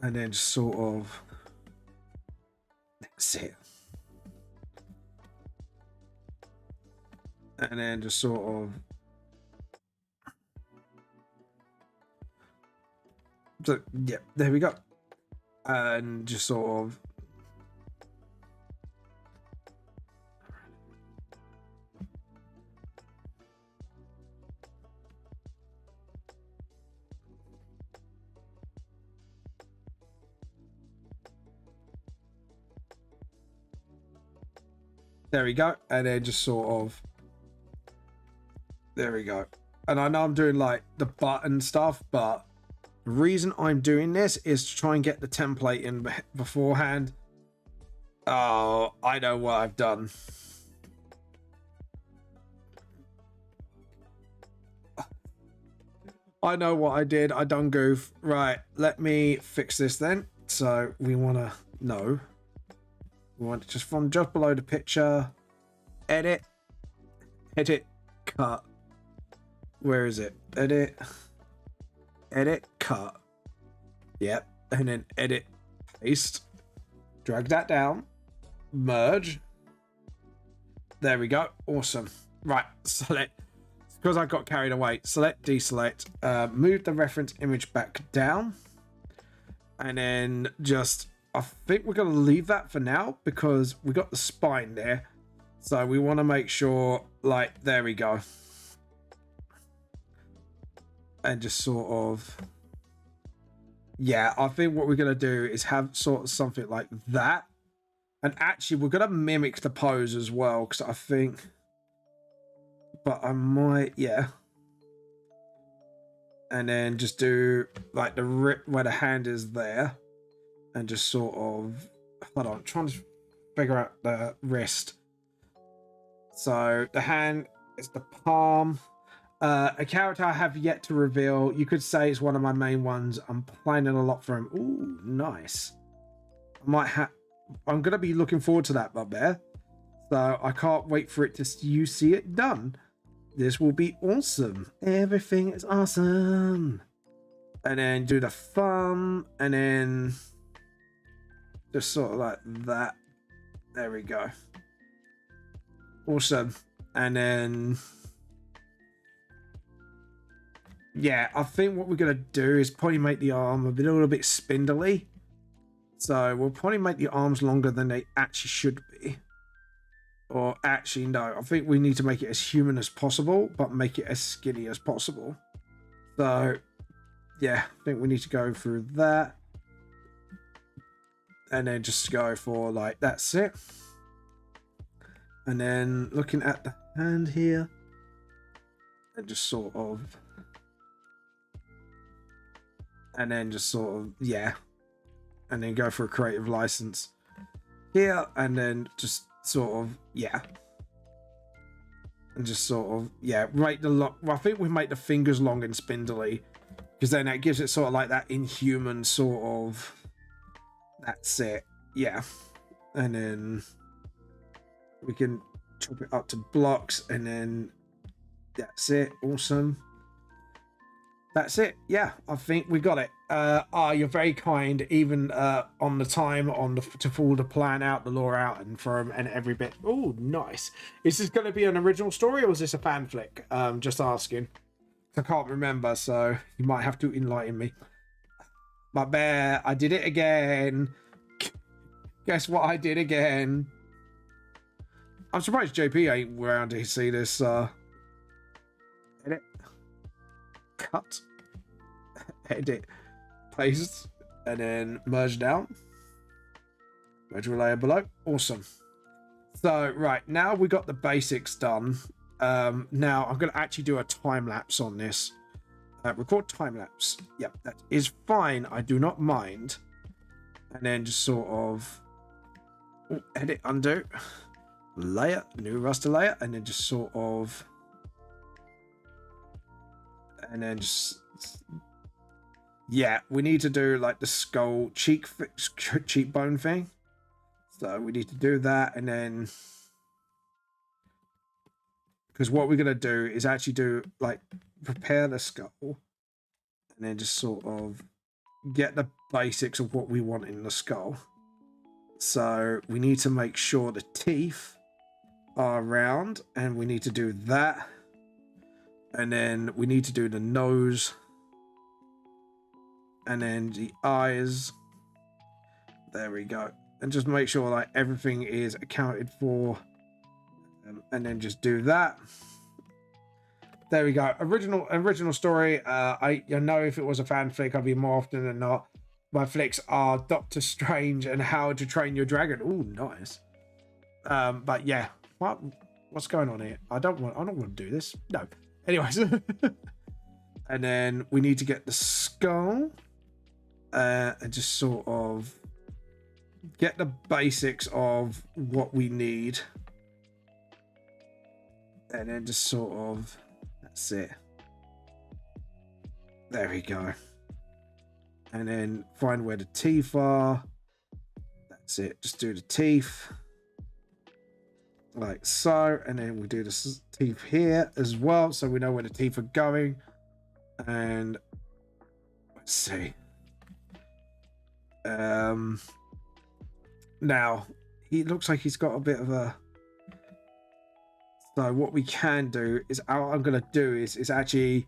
And then just sort of, that's it. And then just sort of, so yeah, there we go. And just sort of, there we go. And then just sort of, there we go. And I know I'm doing like the button stuff, but the reason I'm doing this is to try and get the template in beforehand. Oh, I know what I've done. I know what I did. I done goof. Right, let me fix this then. So we want to know. We want just from just below the picture. Edit, cut. Where is it? Edit, cut. Yep. And then edit, paste. Drag that down. Merge. There we go. Awesome. Right. Select. Because I got carried away. Select, deselect. Move the reference image back down. And then just, I think we're going to leave that for now because we got the spine there. So we want to make sure, like, there we go. And just sort of, yeah, I think what we're going to do is have sort of something like that. And actually, we're going to mimic the pose as well, because I think, but I might, yeah. And then just do like the rip where the hand is there. And just sort of, hold on, I'm trying to figure out the wrist. So the hand is the palm. A character I have yet to reveal. You could say it's one of my main ones. I'm planning a lot for him. Ooh, nice. I'm gonna be looking forward to that, Bugbear. So I can't wait for it to you see it done. This will be awesome. Everything is awesome. And then do the thumb, and then just sort of like that. There we go. Awesome. And then, yeah, I think what we're going to do is probably make the arm a little bit spindly. So we'll probably make the arms longer than they actually should be. Or actually, no, I think we need to make it as human as possible, but make it as skinny as possible. So, yeah, I think we need to go through that. And then just go for, like, that's it. And then looking at the hand here. And just sort of. And then just sort of, yeah. And then go for a creative license here. And then just sort of, yeah. And just sort of, yeah. Make the well, I think we make the fingers long and spindly. Because then that gives it sort of like that inhuman sort of. That's it. Yeah. And then we can chop it up to blocks, and then that's it. Awesome. That's it. Yeah, I think we got it. You're very kind, even on the time to pull the plan out, the lore out, and from and every bit. Oh, nice. Is this going to be an original story or is this a fan flick? Just asking. I can't remember, so you might have to enlighten me. My bear, I did it again. Guess what I did again? I'm surprised JP ain't around to see this. Edit. Cut. Edit. Paste. And then merge down. Merge a layer below. Awesome. So, right. Now we got the basics done. Now I'm going to actually do a time lapse on this. Record time lapse. Yep, that is fine. I do not mind. And then just sort of edit, undo, layer, new raster layer, and then just sort of, and then just, yeah, we need to do like the skull cheekbone thing. So we need to do that, and then because what we're gonna do is actually do like prepare the skull, and then just sort of get the basics of what we want in the skull. So we need to make sure the teeth are round, and we need to do that, and then we need to do the nose, and then the eyes. There we go. And just make sure like everything is accounted for, and then just do that. There we go. Original story. I know if it was a fanfic, I'd be more often than not. My flicks are Doctor Strange and How to Train Your Dragon. Oh, nice. But yeah, what's going on here? I don't want to do this. No. Anyways, and then we need to get the skull, and just sort of get the basics of what we need, and then just sort of. That's it. There we go. And then find where the teeth are. That's it. Just do the teeth. Like so. And then we do the teeth here as well. So we know where the teeth are going. And let's see. Now, he looks like he's got a bit of a... So what we can do is, what I'm going to do is actually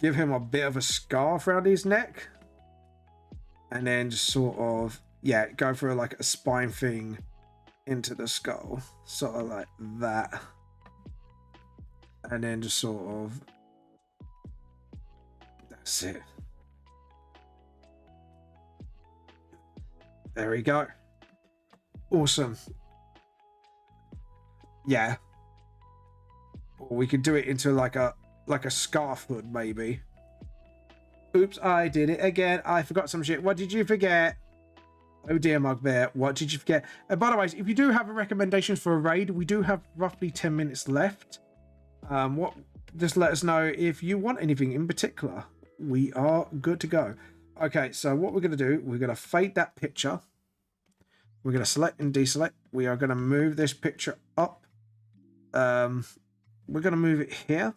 give him a bit of a scarf around his neck. And then just sort of, yeah, go for like a spine thing into the skull. Sort of like that. And then just sort of, that's it. There we go. Awesome. Yeah. Or we could do it into like a scarf hood, maybe. Oops, I did it again. I forgot some shit. What did you forget? Oh dear, Mugbear. What did you forget? And by the way, if you do have a recommendation for a raid, we do have roughly 10 minutes left. Just let us know if you want anything in particular. We are good to go. Okay, so what we're going to do, we're going to fade that picture. We're going to select and deselect. We are going to move this picture up. We're going to move it here.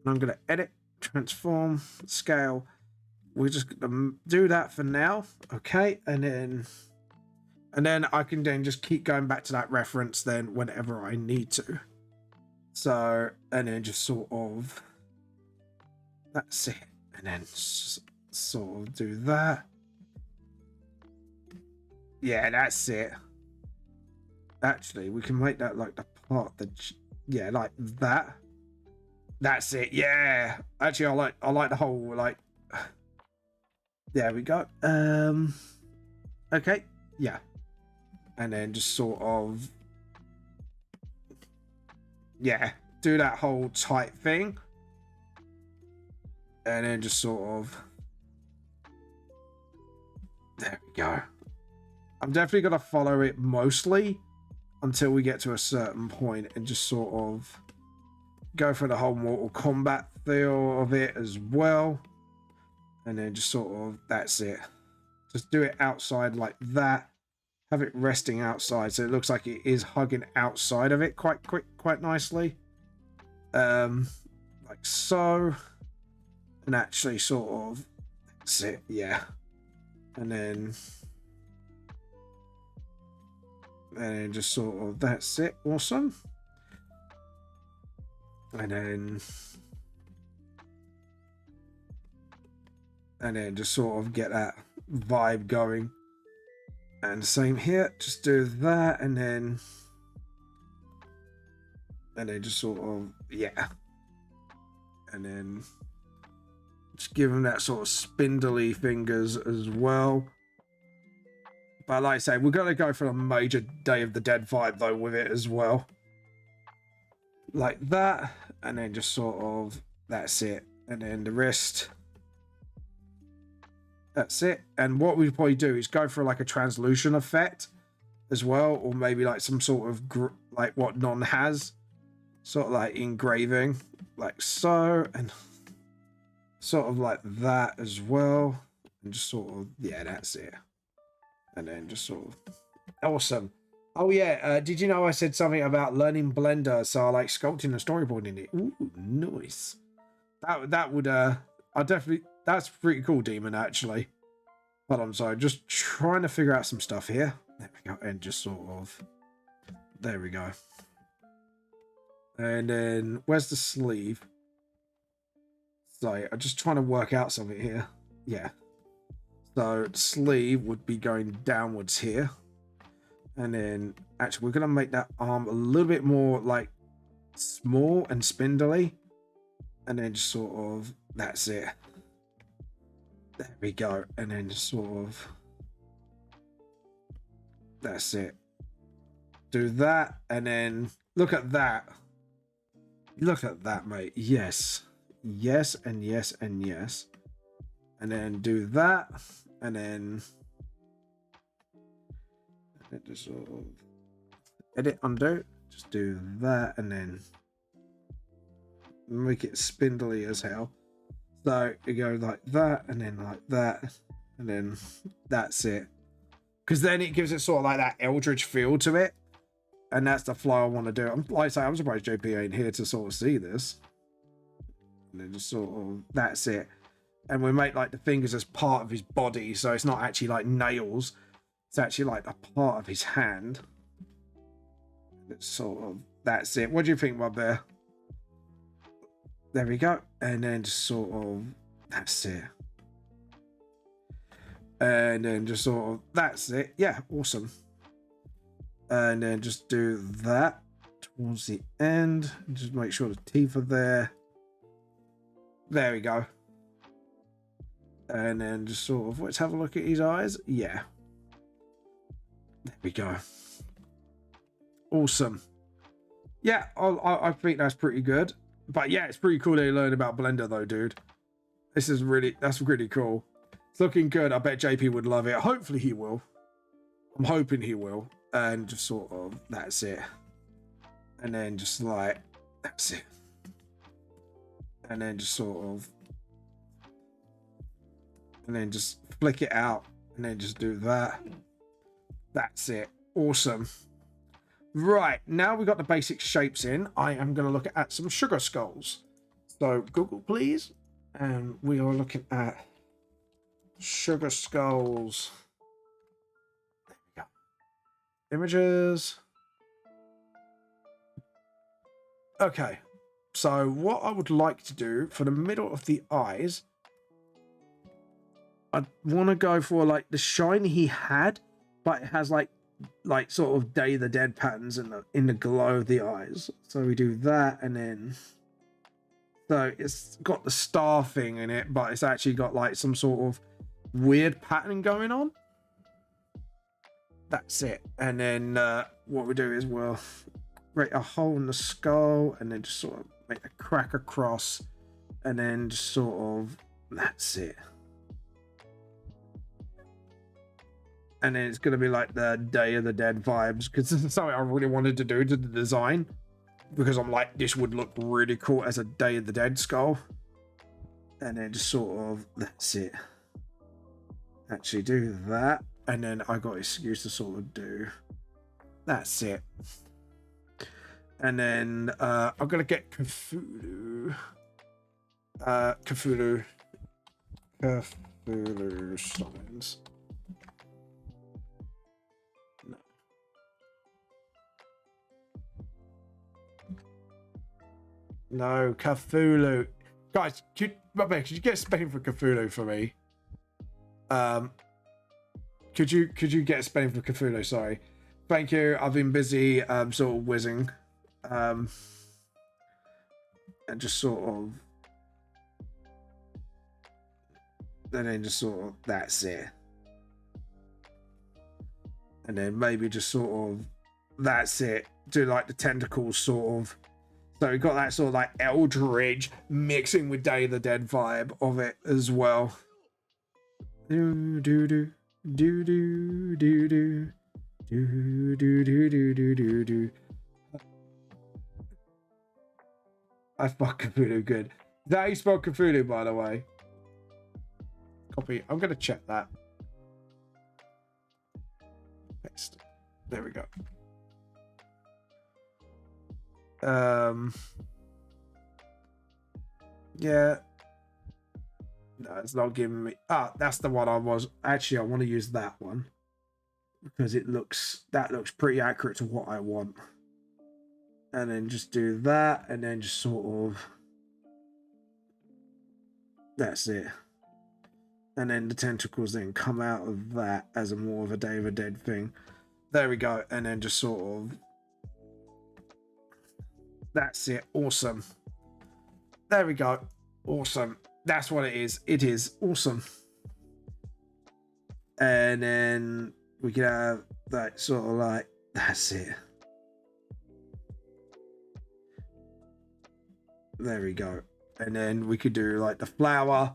And I'm going to edit, transform, scale. We're just going to do that for now. Okay. And then I can then just keep going back to that reference then whenever I need to. So, and then just sort of, that's it. And then sort of do that. Yeah, that's it. Actually, we can make that like the part that, yeah, like that. That's it. Yeah. Actually, I like the whole like. There we go. Okay. Yeah. And then just sort of. Yeah. Do that whole tight thing. And then just sort of. There we go. I'm definitely going to follow it mostly until we get to a certain point and just sort of go for the whole Mortal Kombat feel of it as well. And then just sort of, that's it. Just do it outside like that. have it resting outside, so it looks like it is hugging outside of it quite nicely. Like so. And actually sort of, that's it, yeah. And then just sort of, that's it, awesome. And then just sort of get that vibe going. And same here, just do that, and then just sort of, yeah. And then just give him that sort of spindly fingers as well. But like I say, we're going to go for a major Day of the Dead vibe though with it as well. Like that, and then just sort of, that's it. And then the wrist. That's it. And what we'd probably do is go for like a translucent effect as well, or maybe like some sort of like what Non has, sort of like engraving, like so, and sort of like that as well, and just sort of, yeah, that's it. And then just sort of, awesome. Oh yeah, did you know I said something about learning Blender, so I like sculpting and storyboarding it? Ooh, nice. That would I definitely, that's pretty cool, Demon, actually. But I'm sorry, just trying to figure out some stuff here. There we go, and just sort of, there we go. And then where's the sleeve? So I'm just trying to work out something here. Yeah. So sleeve would be going downwards here. And then actually we're going to make that arm a little bit more like small and spindly. And then just sort of, that's it. There we go. And then just sort of, that's it. Do that. And then look at that. Look at that, mate. Yes. Yes, and yes, and yes. And then do that. And then just sort of edit, undo. Just do that. And then make it spindly as hell. So you go like that, and then like that. And then that's it. Because then it gives it sort of like that eldritch feel to it. And that's the flow I want to do. Like I say, I'm surprised JP ain't here to sort of see this. And then just sort of, that's it. And we make like the fingers as part of his body, so it's not actually like nails. It's actually like a part of his hand. It's sort of, that's it. What do you think, my bear? There we go. And then just sort of, that's it. And then just sort of, that's it. Yeah, awesome. And then just do that towards the end. Just make sure the teeth are there. There we go. And then just sort of, let's have a look at his eyes. Yeah. There we go. Awesome. Yeah, I think that's pretty good. But yeah, it's pretty cool that you learned about Blender though, dude. This is really, that's really cool. It's looking good. I bet JP would love it. Hopefully he will. I'm hoping he will. And just sort of, that's it. And then just like, that's it. And then just sort of, and then just flick it out, and then just do that. That's it. Awesome. Right, now we've got the basic shapes in. I am going to look at some sugar skulls. So Google, please. And we are looking at sugar skulls. There we go. Images. Okay. So what I would like to do for the middle of the eyes, I want to go for like the shine he had, but it has like sort of Day of the Dead patterns in the glow of the eyes. So we do that, and then so it's got the star thing in it, but it's actually got like some sort of weird pattern going on. That's it. And then what we do is we'll create a hole in the skull, and then just sort of make a crack across, and then just sort of, that's it. And then it's going to be like the Day of the Dead vibes, because this is something I really wanted to do to the design, because I'm like, this would look really cool as a Day of the Dead skull. And then just sort of, that's it. Actually do that, and then I got excuse to sort of do. That's it. And then I'm gonna get Cthulhu. Cthulhu signs. No, Cthulhu. Guys, could you get spelling for Cthulhu for me? Could you get a spelling for Cthulhu? Sorry. Thank you. I've been busy sort of whizzing. And just sort of, and then just sort of, that's it. And then maybe just sort of, that's it. Do like the tentacles sort of. So we got that sort of like Eldridge mixing with Day of the Dead vibe of it as well. Do do do do do do do do do do do do do. I fuck Cthulhu good. Is that how you spell Cthulhu, by the way? Copy. I'm gonna check that. Paste. There we go. Yeah. No, it's not giving me. That's the one I was. Actually, I want to use that one because that looks pretty accurate to what I want. And then just do that, and then just sort of. That's it. And then the tentacles then come out of that as a more of a Day of the Dead thing. There we go. And then just sort of. That's it. Awesome. There we go. Awesome. That's what it is. It is awesome. And then we can have that sort of like, that's it. There we go. And then we could do like the flower.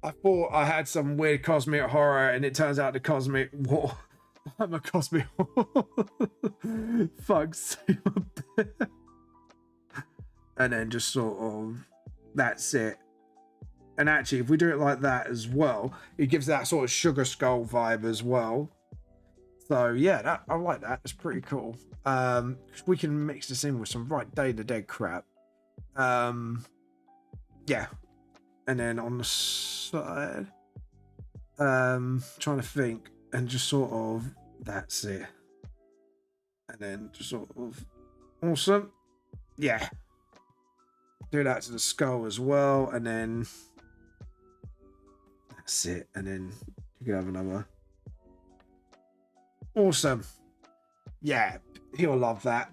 I thought I had some weird cosmic horror, and it turns out the cosmic war. I'm a cosmic horror. Fuck's sake. And then just sort of, that's it. And actually, if we do it like that as well, it gives that sort of sugar skull vibe as well. So yeah, I like that. It's pretty cool. We can mix this in with some right Day of the Dead crap. Yeah. And then on the side, trying to think, and just sort of, that's it. And then just sort of, awesome. Yeah. Do that to the skull as well, and then that's it. And then you can have another. Awesome. Yeah, he'll love that.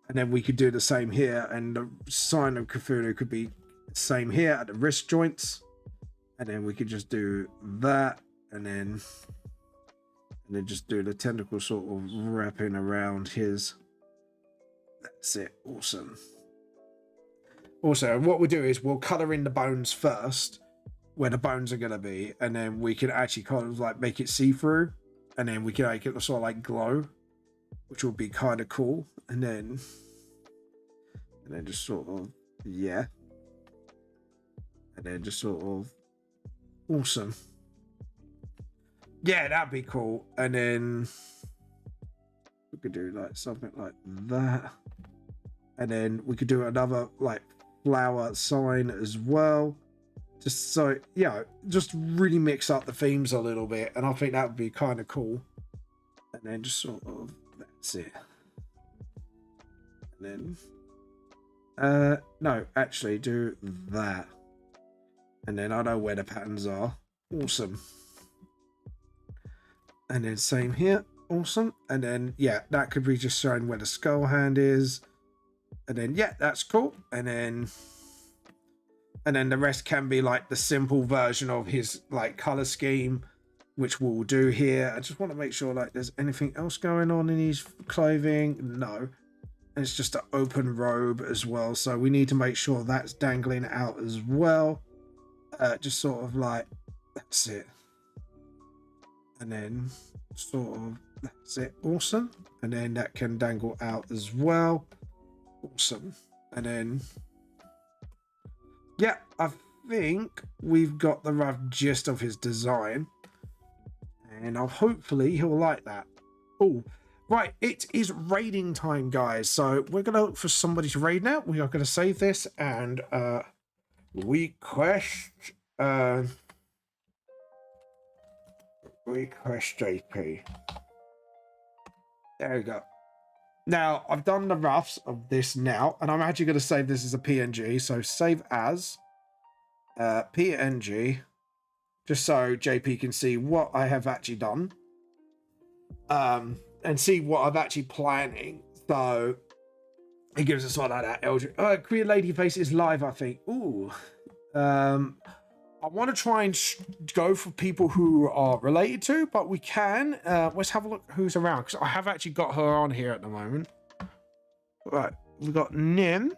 And then we could do the same here, and the sign of Cthulhu could be the same here at the wrist joints. And then we could just do that, and then just do the tentacle sort of wrapping around his. That's it. Awesome. Also, what we'll do is we'll colour in the bones first, where the bones are going to be, and then we can actually kind of like make it see-through, and then we can make it sort of like glow, which will be kind of cool. And then just sort of, yeah. And then just sort of, awesome. Yeah, that'd be cool. And then we could do like something like that. And then we could do another like flower sign as well, just so just really mix up the themes a little bit, and I think that would be kind of cool. And then just sort of, that's it. And then no, actually do that, and then I know where the patterns are. Awesome. And then same here. Awesome. And then yeah, that could be just showing where the skull hand is. And then yeah, that's cool. And then the rest can be like the simple version of his like color scheme, which we'll do here. I just want to make sure like there's anything else going on in his clothing. No. And it's just an open robe as well, so we need to make sure that's dangling out as well. Just sort of like, that's it. And then sort of, that's it. Awesome. And then that can dangle out as well. Awesome. And then yeah, I think we've got the rough gist of his design. and hopefully he'll like that. Oh, right, it is raiding time, guys. So we're gonna look for somebody to raid now. We are gonna save this and request JP. There we go. Now I've done the roughs of this now, and I'm actually gonna save this as a PNG. So save as PNG, just so JP can see what I have actually done. And see what I'm actually planning. So he gives us all that LG. Queer Lady Face is live, I think. Ooh. I want to try and go for people who are related to, but we can. Let's have a look who's around, because I have actually got her on here at the moment. Right, we've got Nim.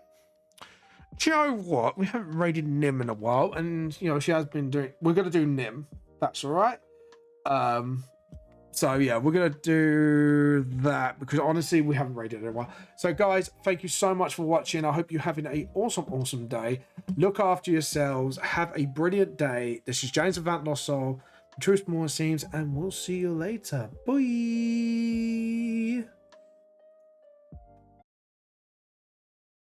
Do you know what? We haven't raided Nim in a while, and you know she has been doing. We're gonna do Nim. That's all right. So yeah, we're gonna do that because honestly we haven't rated it in a while. So guys, thank you so much for watching. I hope you're having an awesome day. Look after yourselves. Have a brilliant day. This is James of Vant Lost Soul, Truth More Seems, and we'll see you later. Bye.